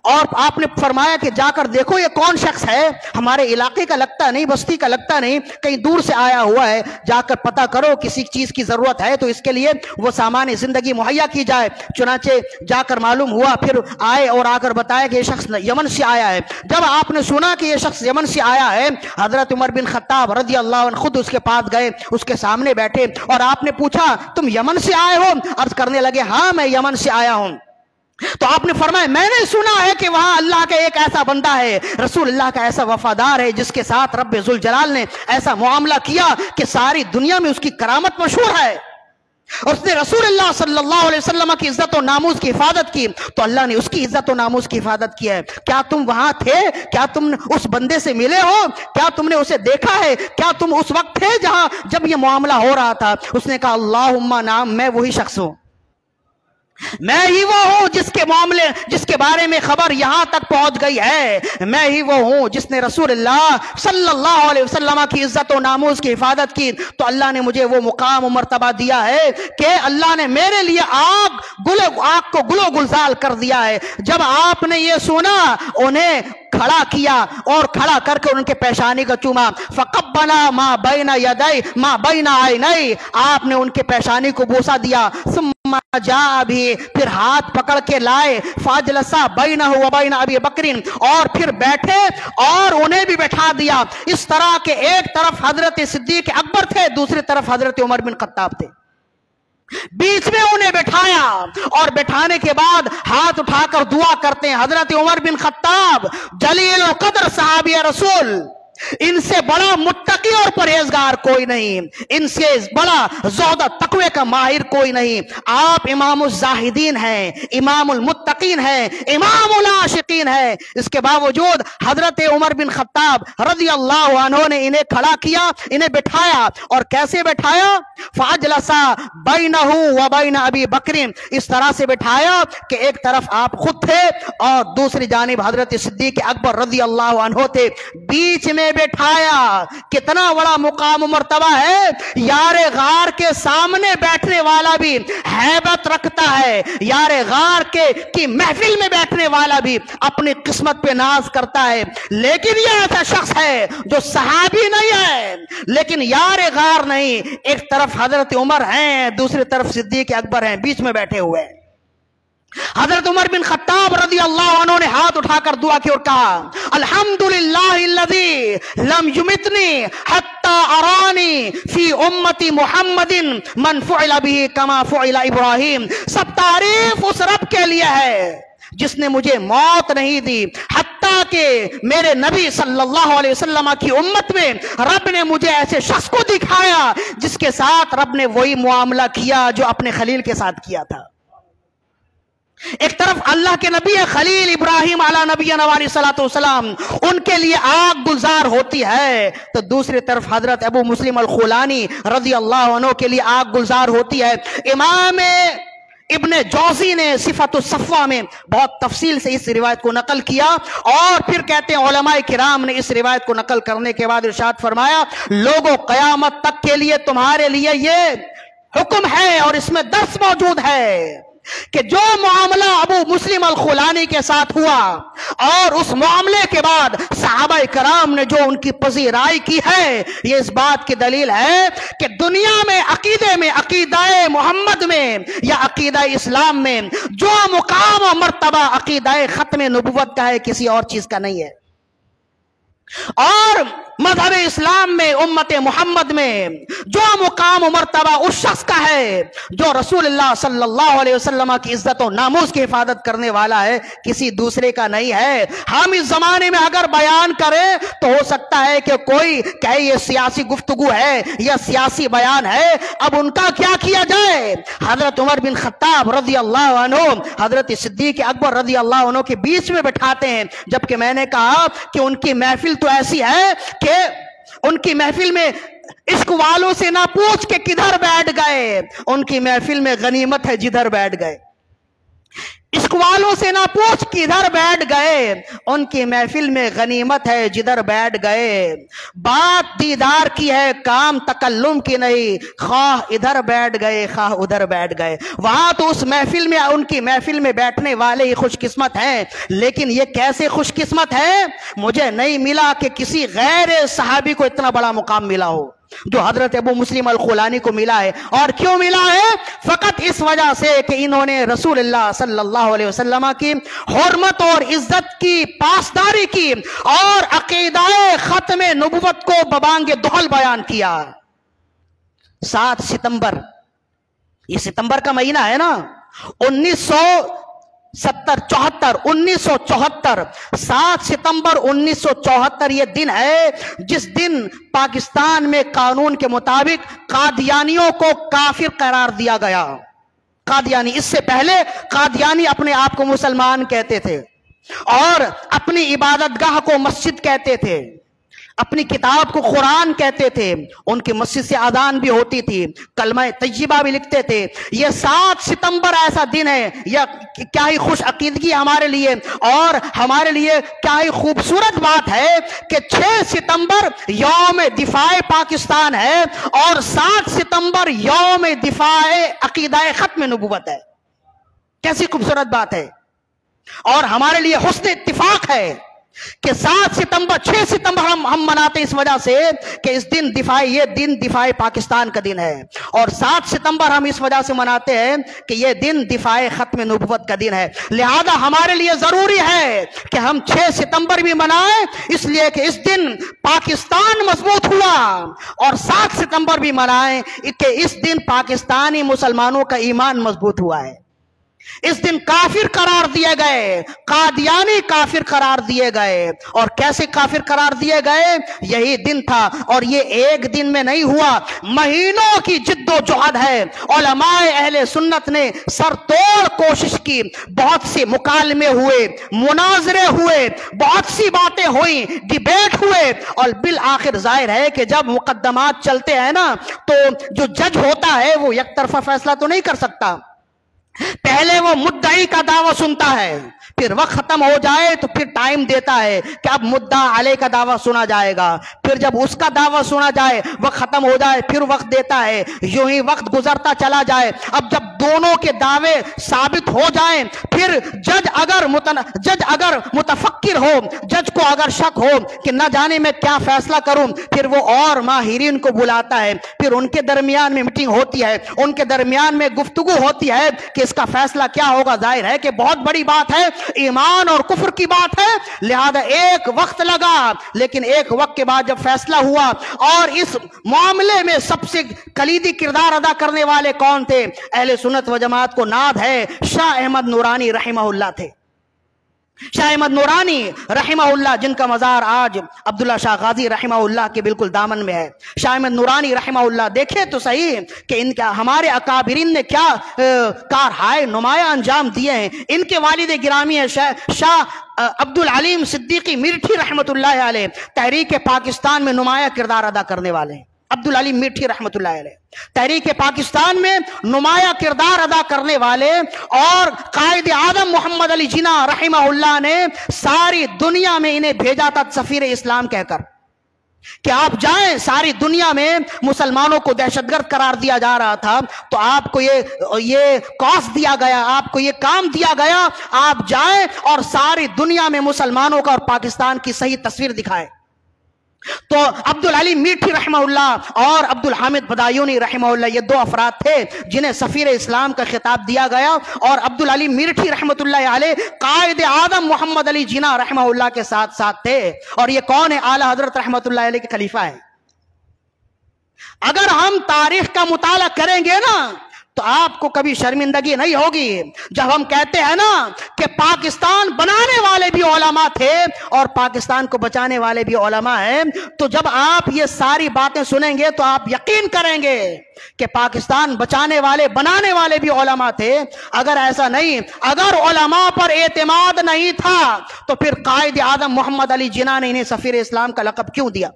Speaker 1: اور آپ نے فرمایا کہ جا کر دیکھو یہ کون شخص ہے، ہمارے علاقے کا لگتا نہیں، بستی کا لگتا نہیں، کہیں دور سے آیا ہوا ہے، جا کر پتہ کرو کسی چیز کی ضرورت ہے تو اس کے لیے وہ سامان زندگی مہیا کی جائے. چنانچہ جا کر معلوم ہوا، پھر آئے اور آ کر بتایا کہ یہ شخص یمن سے آیا ہے. جب آپ نے سنا کہ یہ شخص یمن سے آیا ہے، حضرت عمر بن خطاب رضی اللہ عنہ خود اس کے پاس گئے، اس کے سامنے بیٹھے اور آپ نے پوچھا تم یمن سے آئے ہو؟ عرض کرنے لگے ہاں میں یمن سے آیا ہوں. تو آپ نے فرمایا میں نے سنا ہے کہ وہاں اللہ کا ایک ایسا بندہ ہے، رسول اللہ کا ایسا وفادار ہے جس کے ساتھ رب ذوالجلال نے ایسا معاملہ کیا کہ ساری دنیا میں اس کی کرامت مشہور ہے، اور اس نے رسول اللہ صلی اللہ علیہ وسلم کی عزت و ناموس کی حفاظت کی تو اللہ نے اس کی عزت و ناموس کی حفاظت کی ہے. کیا تم وہاں تھے؟ کیا تم اس بندے سے ملے ہو؟ کیا تم نے اسے دیکھا ہے؟ کیا تم اس وقت تھے جب یہ معاملہ ہو رہا تھا؟ اس نے کہا اللہم نعم، میں وہی شخص ہوں، میں ہی وہ ہوں جس کے بارے میں خبر یہاں تک پہنچ گئی ہے، میں ہی وہ ہوں جس نے رسول اللہ صلی اللہ علیہ وسلم کی عزت و ناموس کی حفاظت کی. تو اللہ نے مجھے وہ مقام و مرتبہ دیا ہے کہ اللہ نے میرے لیے آگ کو گلو گلزار کر دیا ہے. جب آپ نے یہ سنا انہیں کھڑا کیا اور کھڑا کر کے ان کے پیشانی کا چوما. فقبلا ما بین یدی ما بین عینی، آپ نے ان کے پیشانی کو بوسہ دیا. ثم جاء بھی، پھر ہاتھ پکڑ کے لائے. فاجلسا بینہ و بین ابی بکر، اور پھر بیٹھے اور انہیں بھی بٹھا دیا. اس طرح کہ ایک طرف حضرت صدیق اکبر تھے، دوسری طرف حضرت عمر بن خطاب تھے. بیچ میں انہیں بٹھایا اور بٹھانے کے بعد ہاتھ اٹھا کر دعا کرتے ہیں. حضرت عمر بن خطاب جلیل القدر صحابی رسول، ان سے بڑا متقی اور پرہیزگار کوئی نہیں، ان سے بڑا زہد و تقوی کا ماہر کوئی نہیں. آپ امام الزاہدین ہیں، امام المتقین ہیں، امام العاشقین ہیں. اس کے باوجود حضرت عمر بن خطاب رضی اللہ عنہ نے انہیں کھڑا کیا، انہیں بٹھایا. اور کیسے بٹھایا؟ فاجلسا بینہ و بین ابی بکر، اس طرح سے بٹھایا کہ ایک طرف آپ خود تھے اور دوسری جانب حضرت صدیق اکبر رضی اللہ عنہ تھے. بیچ میں بٹھایا. کتنا بڑا مقام و مرتبہ ہے. یار غار کے سامنے بیٹھنے والا بھی ہیبت رکھتا ہے، یار غار کی محفل میں بیٹھنے والا بھی اپنی قسمت پہ ناز کرتا ہے. لیکن یہ ایسا شخص ہے جو صحابی نہیں ہے لیکن یار غار نہیں. ایک طرف حضرت عمر ہیں، دوسری طرف صدیق اکبر ہیں، بیچ میں بیٹھے ہوئے. حضرت عمر بن خطاب رضی اللہ عنہ نے ہاتھ اٹھا کر دعا کی اور کہا الحمدللہ الذی لم یمتنی حتی ارانی فی امتی محمد من فعل به کما فعل ابراہیم. سب تعریف اس رب کے لیے ہے جس نے مجھے موت نہیں دی حتیٰ فرمایا کہ میرے نبی صلی اللہ علیہ وسلم کی امت میں رب نے مجھے ایسے شخص کو دکھایا جس کے ساتھ رب نے وہی معاملہ کیا جو اپنے خلیل کے ساتھ کیا تھا۔ ایک طرف اللہ کے نبی خلیل ابراہیم علیہ نبینا علیہ الصلوۃ والسلام، ان کے لیے آگ گلزار ہوتی ہے، تو دوسری طرف حضرت ابو مسلم الخولانی رضی اللہ عنہ کے لیے آگ گلزار ہوتی ہے۔ امام ابن جوزی نے صفت الصفوہ میں بہت تفصیل سے اس روایت کو نقل کیا، اور پھر کہتے ہیں علماء کرام نے اس روایت کو نقل کرنے کے بعد ارشاد فرمایا، لوگوں قیامت تک کے لیے تمہارے لیے یہ حکم ہے اور اس میں درس موجود ہے کہ جو معاملہ ابو مسلم الخولانی کے ساتھ ہوا اور اس معاملے کے بعد صحابہ کرام نے جو ان کی پذیرائی کی ہے، یہ اس بات کی دلیل ہے کہ دنیا میں عقیدہ محمد میں یا عقیدہ اسلام میں جو مقام و مرتبہ عقیدہ ختم نبوت کا ہے، کسی اور چیز کا نہیں ہے۔ اور مذہب اسلام میں، امت محمد میں جو مقام و مرتبہ اس شخص کا ہے جو رسول اللہ صلی اللہ علیہ وسلم کی عزت و ناموس کی حفاظت کرنے والا ہے، کسی دوسرے کا نہیں ہے۔ ہم اس زمانے میں اگر بیان کریں تو ہو سکتا ہے کہ کوئی کہے یہ سیاسی گفتگو ہے یا سیاسی بیان ہے، اب ان کا کیا کیا جائے؟ حضرت عمر بن خطاب رضی اللہ عنہ حضرت صدیق اکبر رضی اللہ عنہ کے بیچ میں بٹھاتے ہیں، جبکہ میں نے کہا کہ ان کی محفل تو ایسی ہے کہ ان کی محفل میں عشق والوں سے نہ پوچھ کے کدھر بیٹھ گئے، ان کی محفل میں غنیمت ہے جدھر بیٹھ گئے۔ عشق والوں سے نہ پوچھ کدھر بیٹھ گئے، ان کی محفل میں غنیمت ہے جدھر بیٹھ گئے۔ بات دیدار کی ہے، کام تکلم کی نہیں، خواہ ادھر بیٹھ گئے خواہ ادھر بیٹھ گئے۔ وہاں تو اس محفل میں، ان کی محفل میں بیٹھنے والے ہی خوش قسمت ہیں، لیکن یہ کیسے خوش قسمت ہے؟ مجھے نہیں ملا کہ کسی غیر صحابی کو اتنا بڑا مقام ملا ہو جو حضرت ابو مسلم الخولانی کو ملا ہے۔ اور کیوں ملا ہے؟ فقط اس وجہ سے کہ انہوں نے رسول اللہ صلی اللہ علیہ وسلم کی حرمت اور عزت کی پاسداری کی اور عقیدہ ختم نبوت کو ببانگ دہل بیان کیا۔ 7 ستمبر، یہ ستمبر کا مہینہ ہے نا، 1974 7 ستمبر 1974 یہ دن ہے جس دن پاکستان میں قانون کے مطابق قادیانیوں کو کافر قرار دیا گیا۔ قادیانی، اس سے پہلے قادیانی اپنے آپ کو مسلمان کہتے تھے اور اپنی عبادت گاہ کو مسجد کہتے تھے، اپنی کتاب کو قرآن کہتے تھے، ان کی مسجد سے اذان بھی ہوتی تھی، کلمہ طیبہ بھی لکھتے تھے۔ یہ 7 ستمبر ایسا دن ہے، یہ کیا ہی خوش عقیدگی ہمارے لیے، اور ہمارے لیے کیا ہی خوبصورت بات ہے کہ 6 ستمبر یوم دفاع پاکستان ہے اور 7 ستمبر یوم دفاع عقیدہ ختم نبوت ہے۔ کیسی خوبصورت بات ہے، اور ہمارے لیے حسن اتفاق ہے کہ 6 ستمبر ہم مناتے اس وجہ سے کہ اس دن یہ دن دفاع پاکستان کا دن ہے، اور 7 ستمبر ہم اس وجہ سے مناتے ہیں کہ یہ دن دفاع ختم نبوت کا دن ہے۔ لہذا ہمارے لیے ضروری ہے کہ ہم 6 ستمبر بھی منائیں، اس لیے کہ اس دن پاکستان مضبوط ہوا، اور 7 ستمبر بھی منائیں کہ اس دن پاکستانی مسلمانوں کا ایمان مضبوط ہوا ہے۔ اس دن کافر قرار دیے گئے، قادیانی کافر قرار دیے گئے، اور کیسے کافر قرار دیے گئے؟ یہی دن تھا، اور یہ ایک دن میں نہیں ہوا، مہینوں کی جد و جہد ہے۔ علماء اہل سنت نے سر توڑ کوشش کی، بہت سے مکالمے ہوئے، مناظرے ہوئے، بہت سی باتیں ہوئیں، ڈیبیٹ ہوئے، اور بالآخر ظاہر ہے کہ جب مقدمات چلتے ہیں نا تو جو جج ہوتا ہے وہ یک طرفہ فیصلہ تو نہیں کر سکتا۔ پہلے وہ مدعی کا دعویٰ سنتا ہے، پھر وقت ختم ہو جائے تو پھر ٹائم دیتا ہے کہ اب مدعا علیہ کا دعویٰ سنا جائے گا، پھر جب اس کا دعویٰ سنا جائے، وقت ختم ہو جائے، پھر وقت دیتا ہے، یوں ہی وقت گزرتا چلا جائے۔ اب جب دونوں کے دعوے ثابت ہو جائیں، پھر جج اگر متفکر ہو، جج کو اگر شک ہو کہ نہ جانے میں کیا فیصلہ کروں، پھر وہ اور ماہرین کو بلاتا ہے، پھر ان کے درمیان میں میٹنگ ہوتی ہے، ان کے درمیان میں گفتگو ہوتی ہے کہ اس کا فیصلہ کیا ہوگا۔ ظاہر ہے کہ بہت بڑی بات ہے، ایمان اور کفر کی بات ہے، لہذا ایک وقت لگا، لیکن ایک وقت کے بعد جب فیصلہ ہوا، اور اس معاملے میں سب سے کلیدی کردار ادا کرنے والے کون تھے؟ اہل سنت و جماعت کو ناد ہے شاہ احمد نورانی رحمہ اللہ تھے۔ شاہ احمد نورانی رحمہ اللہ، جن کا مزار آج عبداللہ شاہ غازی رحمہ اللہ کے بالکل دامن میں ہے، شاہ احمد نورانی رحمہ اللہ، دیکھیں تو صحیح کہ ان کا ہمارے اکابرین نے کیا کارہائے نمایاں انجام دیے ہیں۔ ان کے والد گرامی ہیں شاہ عبدالعلیم صدیقی میرٹھی رحمۃ اللہ علیہ، تحریک پاکستان میں نمایاں کردار ادا کرنے والے ہیں۔ عبدالعلیم میرٹھی رحمۃ اللہ علیہ تحریک پاکستان میں نمایاں کردار ادا کرنے والے، اور قائد اعظم محمد علی جناح رحمہ اللہ نے ساری دنیا میں انہیں بھیجا تھا سفیر اسلام کہہ کر کہ آپ جائیں۔ ساری دنیا میں مسلمانوں کو دہشت گرد قرار دیا جا رہا تھا، تو آپ کو یہ کاس دیا گیا، آپ کو یہ کام دیا گیا، آپ جائیں اور ساری دنیا میں مسلمانوں کا اور پاکستان کی صحیح تصویر دکھائیں۔ تو عبدالعلی میرٹھی رحمہ اللہ اور عبدالحامد بدایونی رحمہ اللہ، یہ دو افراد تھے جنہیں سفیر اسلام کا خطاب دیا گیا، اور عبدالعلی میرٹھی رحمۃ اللہ علیہ قائد اعظم محمد علی جناح رحمہ اللہ کے ساتھ تھے۔ اور یہ کون ہے؟ اعلیٰ حضرت رحمۃ اللہ علیہ کے خلیفہ ہیں۔ اگر ہم تاریخ کا مطالعہ کریں گے نا تو آپ کو کبھی شرمندگی نہیں ہوگی جب ہم کہتے ہیں نا کہ پاکستان بنانے والے بھی علماء تھے اور پاکستان کو بچانے والے بھی علماء ہیں۔ تو جب آپ یہ ساری باتیں سنیں گے تو آپ یقین کریں گے کہ پاکستان بچانے والے بنانے والے بھی علماء تھے۔ اگر ایسا نہیں، اگر علماء پر اعتماد نہیں تھا تو پھر قائد اعظم محمد علی جناح نے انہیں سفیر اسلام کا لقب کیوں دیا؟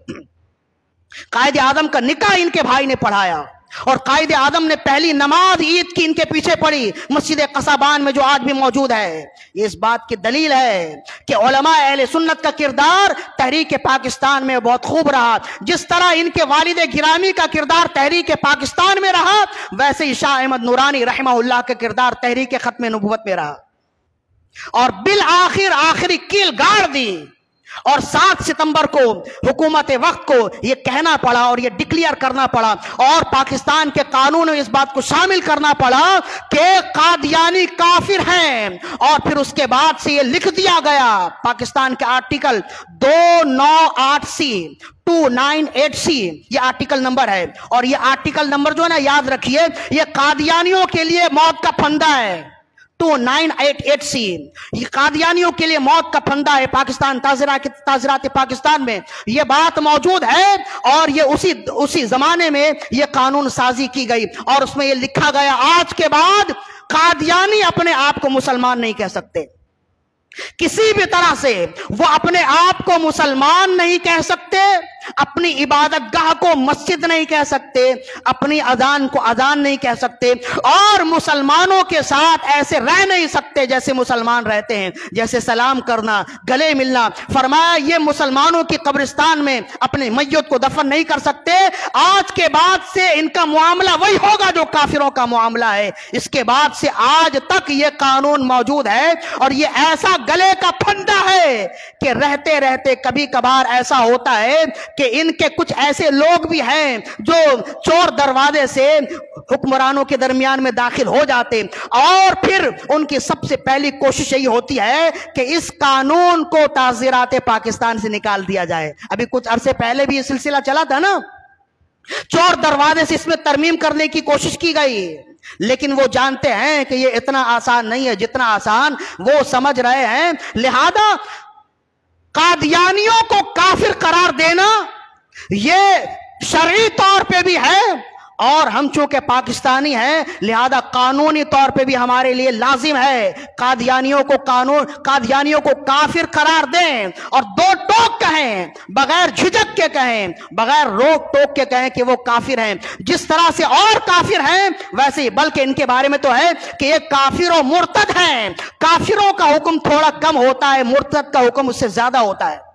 Speaker 1: قائد اعظم کا نکاح ان کے بھائی نے پڑھایا، اور قائد اعظم نے پہلی نماز عید کی ان کے پیچھے پڑھی مسجد قصابان میں، جو آج بھی موجود ہے۔ یہ اس بات کی دلیل ہے کہ علماء اہل سنت کا کردار تحریک پاکستان میں بہت خوب رہا۔ جس طرح ان کے والد گرامی کا کردار تحریک پاکستان میں رہا، ویسے ہی شاہ احمد نورانی رحمہ اللہ کا کردار تحریک ختم نبوت میں رہا، اور بالآخر آخری کیل گاڑ دی۔ اور 7 ستمبر کو حکومت وقت کو یہ کہنا پڑا اور یہ ڈکلیئر کرنا پڑا، اور پاکستان کے قانون میں اس بات کو شامل کرنا پڑا کہ قادیانی کافر ہیں۔ اور پھر اس کے بعد سے یہ لکھ دیا گیا پاکستان کے آرٹیکل 298C 298C، یہ آرٹیکل نمبر ہے، اور یہ آرٹیکل نمبر جو ہے نا یاد رکھیے، یہ قادیانیوں کے لیے موت کا پھندا ہے۔ 298C یہ قادیانیوں کے لیے موت کا پھندا ہے۔ پاکستان تعزیرات پاکستان میں یہ بات موجود ہے، اور یہ اسی زمانے میں یہ قانون سازی کی گئی، اور اس میں یہ لکھا گیا آج کے بعد قادیانی اپنے آپ کو مسلمان نہیں کہہ سکتے، کسی بھی طرح سے وہ اپنے آپ کو مسلمان نہیں کہہ سکتے، اپنی عبادت گاہ کو مسجد نہیں کہہ سکتے، اپنی اذان کو اذان نہیں کہہ سکتے، اور مسلمانوں کے ساتھ ایسے رہ نہیں سکتے جیسے مسلمان رہتے ہیں، جیسے سلام کرنا، گلے ملنا۔ فرمایا یہ مسلمانوں کی قبرستان میں اپنے میت کو دفن نہیں کر سکتے، آج کے بعد سے ان کا معاملہ وہی ہوگا جو کافروں کا معاملہ ہے۔ اس کے بعد سے آج تک یہ قانون موجود ہے، اور یہ ایسا گلے کا پھندا ہے کہ رہتے رہتے کبھی کبھار ایسا ہوتا ہے کہ ان کے کچھ ایسے لوگ بھی ہیں جو چور دروازے سے حکمرانوں کے درمیان میں داخل ہو جاتے، اور پھر ان کی سب سے پہلی کوشش یہی ہوتی ہے کہ اس قانون کو تعزیرات پاکستان سے نکال دیا جائے۔ ابھی کچھ عرصے پہلے بھی یہ سلسلہ چلا تھا نا، چور دروازے سے اس میں ترمیم کرنے کی کوشش کی گئی، لیکن وہ جانتے ہیں کہ یہ اتنا آسان نہیں ہے جتنا آسان وہ سمجھ رہے ہیں۔ لہذا قادیانیوں کو کافر قرار دینا یہ شرعی طور پہ بھی ہے، اور ہم چونکہ پاکستانی ہیں لہذا قانونی طور پہ بھی ہمارے لیے لازم ہے قادیانیوں کو کافر قرار دیں، اور دو ٹوک کہیں، بغیر جھجک کے کہیں، بغیر روک ٹوک کے کہیں کہ وہ کافر ہیں۔ جس طرح سے اور کافر ہیں ویسے ہی، بلکہ ان کے بارے میں تو ہے کہ یہ کافر و مرتد ہیں۔ کافروں کا حکم تھوڑا کم ہوتا ہے، مرتد کا حکم اس سے زیادہ ہوتا ہے۔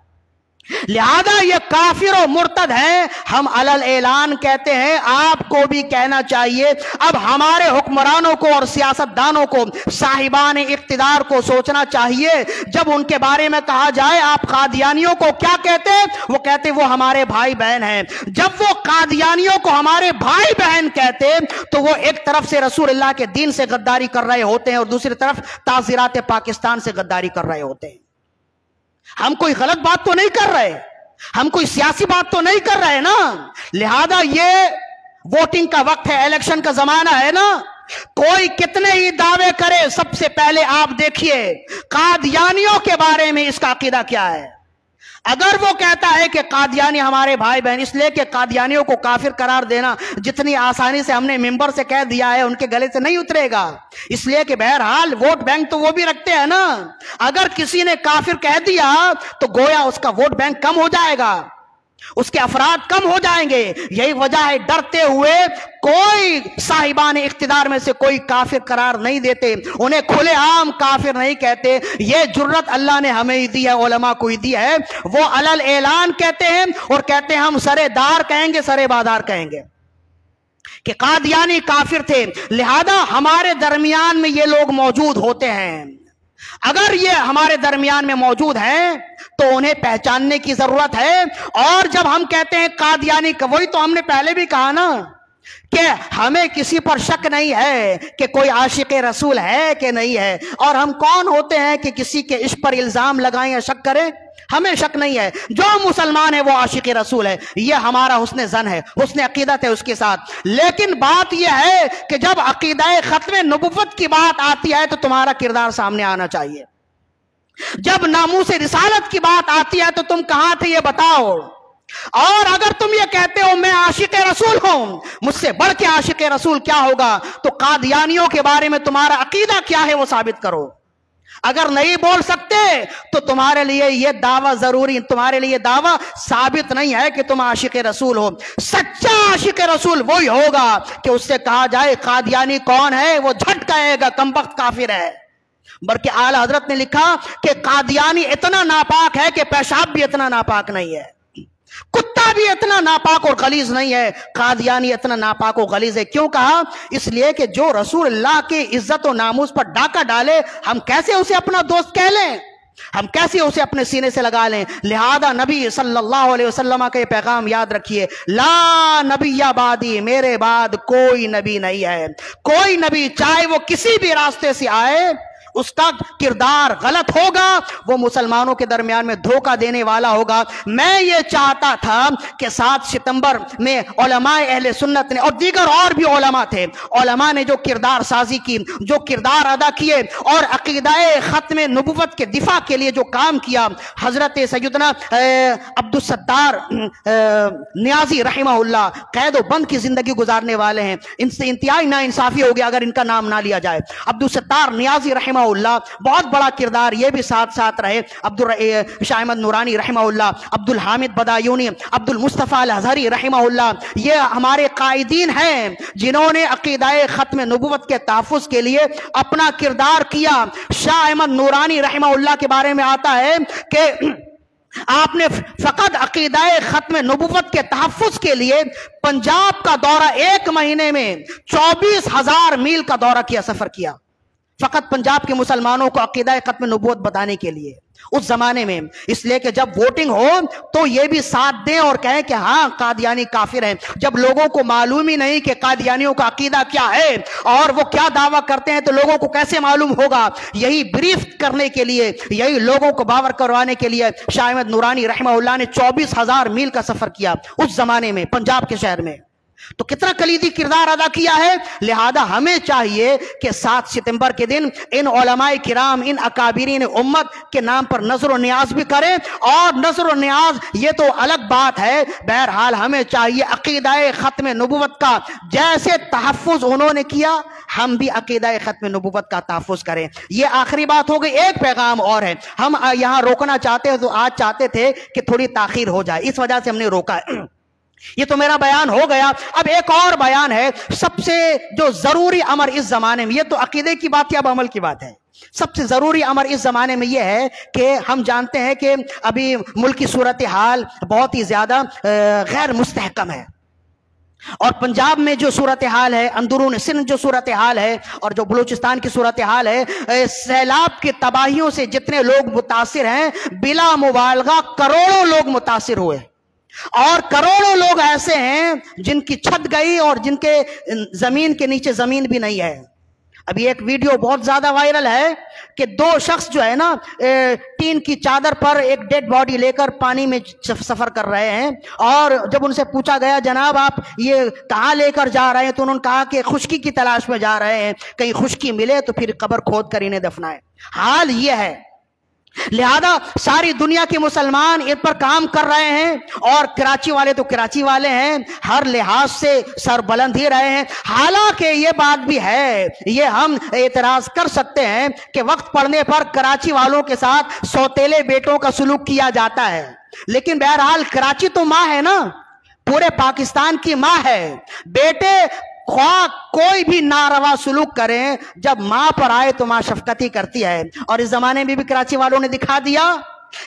Speaker 1: لہذا یہ کافر و مرتد ہیں، ہم علل اعلان کہتے ہیں، آپ کو بھی کہنا چاہیے۔ اب ہمارے حکمرانوں کو اور سیاستدانوں کو، صاحبان اقتدار کو سوچنا چاہیے، جب ان کے بارے میں کہا جائے آپ قادیانیوں کو کیا کہتے ہیں، وہ کہتے وہ ہمارے بھائی بہن ہیں۔ جب وہ قادیانیوں کو ہمارے بھائی بہن کہتے تو وہ ایک طرف سے رسول اللہ کے دین سے غداری کر رہے ہوتے ہیں، اور دوسری طرف تعزیرات پاکستان سے غداری کر رہے ہوتے ہیں۔ ہم کوئی غلط بات تو نہیں کر رہے، ہم کوئی سیاسی بات تو نہیں کر رہے نا۔ لہذا یہ ووٹنگ کا وقت ہے، الیکشن کا زمانہ ہے نا، کوئی کتنے ہی دعوے کرے، سب سے پہلے آپ دیکھیے قادیانیوں کے بارے میں اس کا عقیدہ کیا ہے۔ اگر وہ کہتا ہے کہ قادیانی ہمارے بھائی بہن، اس لیے کہ قادیانیوں کو کافر قرار دینا جتنی آسانی سے ہم نے ممبر سے کہہ دیا ہے ان کے گلے سے نہیں اترے گا، اس لیے کہ بہرحال ووٹ بینک تو وہ بھی رکھتے ہیں نا۔ اگر کسی نے کافر کہہ دیا تو گویا اس کا ووٹ بینک کم ہو جائے گا، اس کے افراد کم ہو جائیں گے۔ یہی وجہ ہے ڈرتے ہوئے کوئی صاحبان اقتدار میں سے کوئی کافر قرار نہیں دیتے، انہیں کھلے عام کافر نہیں کہتے۔ یہ جرت اللہ نے ہمیں ہی دی ہے، علماء کو ہی دی ہے۔ وہ علل اعلان کہتے ہیں اور کہتے ہیں ہم سرے دار کہیں گے، سرے بازار کہیں گے کہ قادیانی کافر تھے، لہذا ہمارے درمیان میں یہ لوگ موجود ہوتے ہیں۔ اگر یہ ہمارے درمیان میں موجود ہیں تو انہیں پہچاننے کی ضرورت ہے۔ اور جب ہم کہتے ہیں قادیانی، وہی تو ہم نے پہلے بھی کہا نا کہ ہمیں کسی پر شک نہیں ہے کہ کوئی عاشق رسول ہے کہ نہیں ہے، اور ہم کون ہوتے ہیں کہ کسی کے عشق پر الزام لگائیں یا شک کریں؟ ہمیں شک نہیں ہے، جو مسلمان ہے وہ عاشق رسول ہے، یہ ہمارا حسن ظن ہے، حسن عقیدت ہے اس کے ساتھ۔ لیکن بات یہ ہے کہ جب عقیدہ ختم نبوت کی بات آتی ہے تو تمہارا کردار سامنے آنا چاہیے۔ جب ناموس رسالت کی بات آتی ہے تو تم کہاں تھے یہ بتاؤ۔ اور اگر تم یہ کہتے ہو میں عاشق رسول ہوں، مجھ سے بڑھ کے عاشق رسول کیا ہوگا، تو قادیانیوں کے بارے میں تمہارا عقیدہ کیا ہے وہ ثابت کرو۔ اگر نہیں بول سکتے تو تمہارے لیے یہ دعویٰ ضروری، تمہارے لیے دعویٰ ثابت نہیں ہے کہ تم عاشق رسول ہو۔ سچا عاشق رسول وہی ہوگا کہ اس سے کہا جائے قادیانی کون ہے، وہ جھٹ کہے گا کمبخت کافر ہے۔ بلکہ اعلی حضرت نے لکھا کہ قادیانی اتنا ناپاک ہے کہ پیشاب بھی اتنا ناپاک نہیں ہے، کتا بھی اتنا ناپاک اور غلیظ نہیں ہے، قادیانی اتنا ناپاک و غلیظ ہے۔ کیوں کہا؟ اس لیے کہ جو رسول اللہ کی عزت و ناموس پر ڈاکہ ڈالے، ہم کیسے اسے اپنا دوست کہہ لیں، ہم کیسے اسے اپنے سینے سے لگا لیں؟ لہذا نبی صلی اللہ علیہ وسلم کا یہ پیغام یاد رکھیے، لا نبی بعدی، میرے بعد کوئی نبی نہیں ہے۔ کوئی نبی چاہے وہ کسی بھی راستے سے آئے، اس کا کردار غلط ہوگا، وہ مسلمانوں کے درمیان میں دھوکہ دینے والا ہوگا۔ میں یہ چاہتا تھا کہ 7 ستمبر میں علماء اہل سنت نے اور دیگر اور بھی علماء تھے، علماء نے جو کردار سازی کی، جو کردار ادا کیے اور عقیدہ ختم نبوت کے دفاع کے لیے جو کام کیا، حضرت سیدنا عبدالستار نیازی رحمہ اللہ قید و بند کی زندگی گزارنے والے ہیں، ان سے انتہائی ناانصافی ہوگی اگر ان کا نام نہ لیا جائے۔ عبدالستار نیازی رحمہ اللہ بہت بڑا کردار، یہ بھی ساتھ رہے۔ شاہ احمد نورانی رحمہ اللہ، عبد الحامد بدایونی، عبد المصطفیٰ الازہری رحمہ اللہ، یہ ہمارے قائدین ہیں جنہوں نے عقیدہ ختم نبوت کے تحفظ کے لیے اپنا کردار کیا۔ شاہ احمد نورانی رحمہ اللہ کے بارے میں آتا ہے کہ آپ نے فقط عقیدہ ختم نبوت کے تحفظ کے لیے پنجاب کا دورہ 1 مہینے میں 24,000 میل کا دورہ کیا، سفر کیا، فقط پنجاب کے مسلمانوں کو عقیدہ ختم نبوت بتانے کے لیے اس زمانے میں۔ اس لیے کہ جب ووٹنگ ہو تو یہ بھی ساتھ دیں اور کہیں کہ ہاں قادیانی کافر ہیں۔ جب لوگوں کو معلوم ہی نہیں کہ قادیانیوں کا عقیدہ کیا ہے اور وہ کیا دعویٰ کرتے ہیں تو لوگوں کو کیسے معلوم ہوگا؟ یہی بریف کرنے کے لیے، یہی لوگوں کو باور کروانے کے لیے شاہ احمد نورانی رحمہ اللہ نے 24,000 میل کا سفر کیا اس زمانے میں پنجاب کے شہر میں۔ تو کتنا کلیدی کردار ادا کیا ہے۔ لہذا ہمیں چاہیے کہ 7 ستمبر کے دن ان علماء کرام، ان اکابرین امت کے نام پر نظر و نیاز بھی کریں، اور نظر و نیاز یہ تو الگ بات ہے، بہرحال ہمیں چاہیے عقیدہ ختم نبوت کا جیسے تحفظ انہوں نے کیا، ہم بھی عقیدہ ختم نبوت کا تحفظ کریں۔ یہ آخری بات ہو گئی۔ ایک پیغام اور ہے، ہم یہاں روکنا چاہتے ہیں تو آج چاہتے تھے کہ تھوڑی تاخیر ہو جائے، اس وجہ سے ہم نے روکا ہے۔ یہ تو میرا بیان ہو گیا، اب ایک اور بیان ہے۔ سب سے جو ضروری امر اس زمانے میں، یہ تو عقیدے کی بات ہے، اب عمل کی بات ہے۔ سب سے ضروری امر اس زمانے میں یہ ہے کہ ہم جانتے ہیں کہ ابھی ملک کی صورتحال بہت ہی زیادہ غیر مستحکم ہے، اور پنجاب میں جو صورتحال ہے، اندرون سندھ جو صورتحال ہے، اور جو بلوچستان کی صورتحال ہے، سیلاب کی تباہیوں سے جتنے لوگ متاثر ہیں، بلا مبالغہ کروڑوں لوگ متاثر ہوئے، اور کروڑوں لوگ ایسے ہیں جن کی چھت گئی اور جن کے زمین کے نیچے زمین بھی نہیں ہے۔ ابھی ایک ویڈیو بہت زیادہ وائرل ہے کہ دو شخص جو ہے نا ٹین کی چادر پر ایک ڈیڈ باڈی لے کر پانی میں سفر کر رہے ہیں، اور جب ان سے پوچھا گیا جناب آپ یہ کہاں لے کر جا رہے ہیں، تو انہوں نے کہا کہ خشکی کی تلاش میں جا رہے ہیں، کہیں خشکی ملے تو پھر قبر کھود کر انہیں دفنائے۔ حال یہ ہے، لہذا ساری دنیا کے مسلمان ان پر کام کر رہے ہیں، اور کراچی والے تو کراچی والے ہیں، ہر لحاظ سے سر بلند ہی رہے ہیں۔ حالانکہ یہ بات بھی ہے، یہ ہم اعتراض کر سکتے ہیں کہ وقت پڑنے پر کراچی والوں کے ساتھ سوتیلے بیٹوں کا سلوک کیا جاتا ہے، لیکن بہرحال کراچی تو ماں ہے نا، پورے پاکستان کی ماں ہے۔ بیٹے خواہ کوئی بھی ناروا سلوک کریں، جب ماں پر آئے تو ماں شفقت ہی کرتی ہے، اور اس زمانے میں بھی کراچی والوں نے دکھا دیا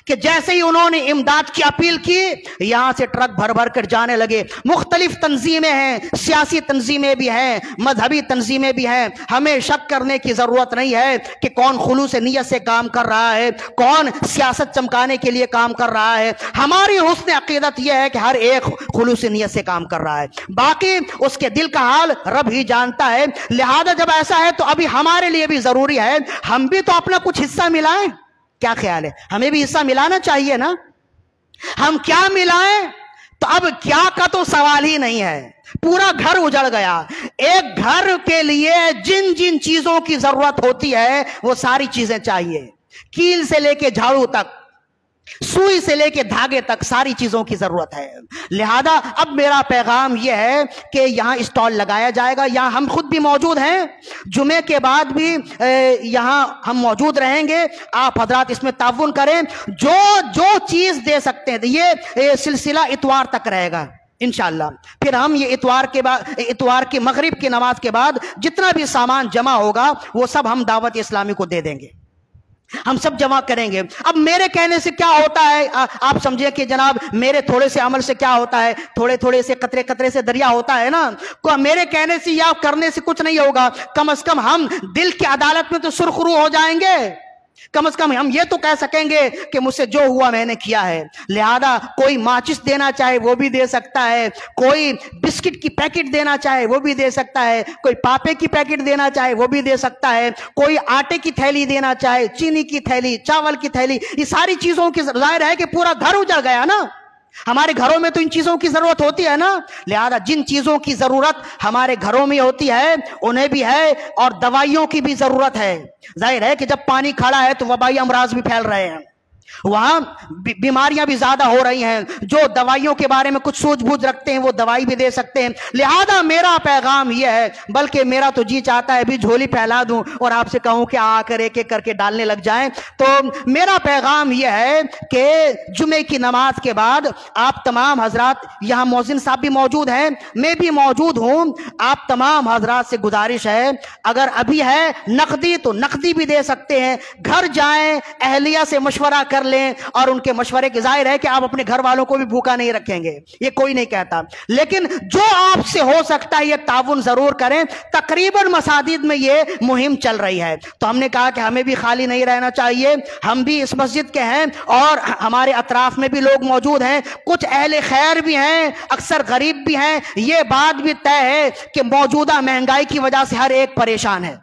Speaker 1: کہ جیسے ہی انہوں نے امداد کی اپیل کی، یہاں سے ٹرک بھر بھر کر جانے لگے۔ مختلف تنظیمیں ہیں، سیاسی تنظیمیں بھی ہیں، مذہبی تنظیمیں بھی ہیں، ہمیں شک کرنے کی ضرورت نہیں ہے کہ کون خلوص نیت سے کام کر رہا ہے، کون سیاست چمکانے کے لیے کام کر رہا ہے۔ ہماری حسن عقیدت یہ ہے کہ ہر ایک خلوص نیت سے کام کر رہا ہے، باقی اس کے دل کا حال رب ہی جانتا ہے۔ لہذا جب ایسا ہے تو ابھی ہمارے لیے بھی ضروری ہے ہم بھی تو اپنا کچھ حصہ ملائیں۔ کیا خیال ہے؟ ہمیں بھی حصہ ملانا چاہیے نا؟ ہم کیا ملائیں؟ تو اب کیا کا تو سوال ہی نہیں ہے، پورا گھر اجڑ گیا۔ ایک گھر کے لیے جن جن چیزوں کی ضرورت ہوتی ہے وہ ساری چیزیں چاہیے، کیل سے لے کے جھاڑو تک، سوئی سے لے کے دھاگے تک، ساری چیزوں کی ضرورت ہے۔ لہذا اب میرا پیغام یہ ہے کہ یہاں اسٹال لگایا جائے گا، یہاں ہم خود بھی موجود ہیں، جمعے کے بعد بھی یہاں ہم موجود رہیں گے۔ آپ حضرات اس میں تعاون کریں، جو چیز دے سکتے ہیں۔ یہ سلسلہ اتوار تک رہے گا انشاءاللہ، پھر ہم یہ اتوار کے مغرب کی نماز کے بعد جتنا بھی سامان جمع ہوگا وہ سب ہم دعوت اسلامی کو دے دیں گے، ہم سب جمع کریں گے۔ اب میرے کہنے سے کیا ہوتا ہے؟ آپ سمجھے کہ جناب میرے تھوڑے سے عمل سے کیا ہوتا ہے؟ تھوڑے سے قطرے قطرے سے دریا ہوتا ہے نا۔ میرے کہنے سے یا کرنے سے کچھ نہیں ہوگا، کم از کم ہم دل کی عدالت میں تو سرخرو ہو جائیں گے، کم از کم ہم یہ تو کہہ سکیں گے کہ مجھ سے جو ہوا میں نے کیا ہے۔ لہذا کوئی ماچس دینا چاہے وہ بھی دے سکتا ہے، کوئی بسکٹ کی پیکٹ دینا چاہے وہ بھی دے سکتا ہے، کوئی پاپے کی پیکٹ دینا چاہے وہ بھی دے سکتا ہے، کوئی آٹے کی تھیلی دینا چاہے، چینی کی تھیلی، چاول کی تھیلی، یہ ساری چیزوں کی ظاہر ہے کہ پورا گھر اجڑ گیا نا۔ ہمارے گھروں میں تو ان چیزوں کی ضرورت ہوتی ہے نا، لہذا جن چیزوں کی ضرورت ہمارے گھروں میں ہوتی ہے انہیں بھی ہے، اور دوائیوں کی بھی ضرورت ہے۔ ظاہر ہے کہ جب پانی کھڑا ہے تو وبائی امراض بھی پھیل رہے ہیں، وہاں بیماریاں بھی زیادہ ہو رہی ہیں، جو دوائیوں کے بارے میں کچھ سوچ بوجھ رکھتے ہیں وہ دوائی بھی دے سکتے ہیں۔ لہذا میرا پیغام یہ ہے، بلکہ میرا تو جی چاہتا ہے بھی جھولی پھیلا دوں اور آپ سے کہوں کہ آ کر ایک ایک کر کے ڈالنے لگ جائیں۔ تو میرا پیغام یہ ہے کہ جمعے کی نماز کے بعد آپ تمام حضرات، یہاں مؤذن صاحب بھی موجود ہیں، میں بھی موجود ہوں، آپ تمام حضرات سے گزارش ہے اگر ابھی ہے نقدی تو نقدی بھی دے سکتے ہیں، گھر جائیں اہلیہ سے مشورہ کر لیں، اور ان کے مشورے کے ظاہر ہے کہ آپ اپنے گھر والوں کو بھی بھوکا نہیں رکھیں گے، یہ کوئی نہیں کہتا، لیکن جو آپ سے ہو سکتا ہے یہ تعاون ضرور کریں۔ تقریباً مساجد میں یہ مہم چل رہی ہے، تو ہم نے کہا کہ ہمیں بھی خالی نہیں رہنا چاہیے، ہم بھی اس مسجد کے ہیں اور ہمارے اطراف میں بھی لوگ موجود ہیں، کچھ اہل خیر بھی ہیں، اکثر غریب بھی ہیں۔ یہ بات بھی طے ہے کہ موجودہ مہنگائی کی وجہ سے ہر ایک پریشان ہے،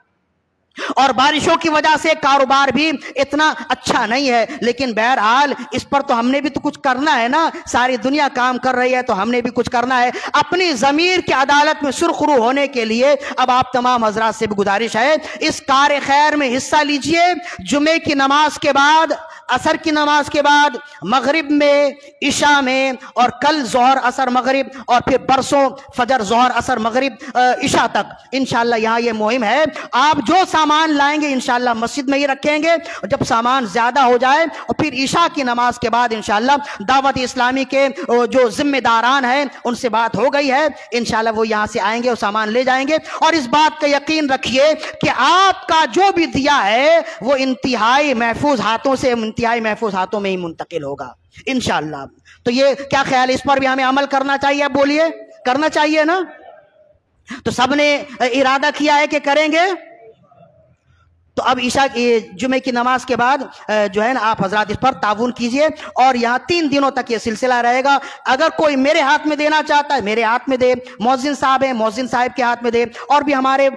Speaker 1: اور بارشوں کی وجہ سے کاروبار بھی اتنا اچھا نہیں ہے، لیکن بہرحال اس پر تو ہم نے بھی تو کچھ کرنا ہے نا، ساری دنیا کام کر رہی ہے تو ہم نے بھی کچھ کرنا ہے۔ اپنی ضمیر کی عدالت میں سرخرو ہونے کے لیے اب آپ تمام حضرات سے بھی گزارش ہے، اس کار خیر میں حصہ لیجئے۔ جمعے کی نماز کے بعد، عصر کی نماز کے بعد، مغرب میں، عشاء میں، اور کل ظہر عصر مغرب، اور پھر پرسوں فجر ظہر عصر مغرب عشاء تک انشاءاللہ یہاں یہ مہم ہے۔ آپ جو سامان لائیں گے انشاءاللہ مسجد میں ہی رکھیں گے، اور جب سامان زیادہ ہو جائے اور پھر عشاء کی نماز کے بعد انشاءاللہ دعوت اسلامی کے جو ذمہ داران ہیں ان سے بات ہو گئی ہے، انشاءاللہ وہ یہاں سے آئیں گے اور سامان لے جائیں گے۔ اور اس بات کا یقین رکھیے کہ آپ کا جو بھی دیا ہے وہ انتہائی محفوظ ہاتھوں میں ہی منتقل ہوگا انشاءاللہ۔ تو یہ کیا خیال ہے، اس پر بھی ہمیں عمل کرنا چاہیے؟ بولیے، کرنا چاہیے نا؟ تو سب نے ارادہ کیا ہے کہ کریں گے، تو اب عشاء جمعے کی نماز کے بعد جو ہے نا آپ حضرات اس پر تعاون کیجئے، اور یہاں 3 دنوں تک یہ سلسلہ رہے گا۔ اگر کوئی میرے ہاتھ میں دینا چاہتا ہے میرے ہاتھ میں دے، مؤذن صاحب ہیں مؤذن صاحب کے ہاتھ میں دے، اور بھی ہمارے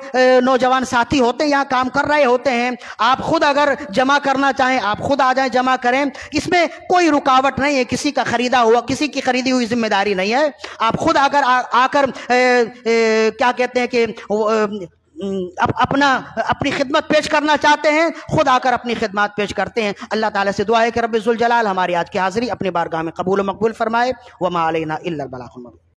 Speaker 1: نوجوان ساتھی ہوتے ہیں یہاں کام کر رہے ہوتے ہیں، آپ خود اگر جمع کرنا چاہیں آپ خود آ جائیں جمع کریں، اس میں کوئی رکاوٹ نہیں ہے، کسی کا خریدا ہوا کسی کی خریدی ہوئی ذمہ داری نہیں ہے۔ آپ خود اگر آ کر کیا کہتے ہیں کہ اپنی خدمت پیش کرنا چاہتے ہیں، خود آ کر اپنی خدمات پیش کرتے ہیں۔ اللہ تعالیٰ سے دعا ہے کہ رب ذوالجلال ہماری آج کی حاضری اپنی بارگاہ میں قبول و مقبول فرمائے۔ وما علینا الا البلاغ المبین۔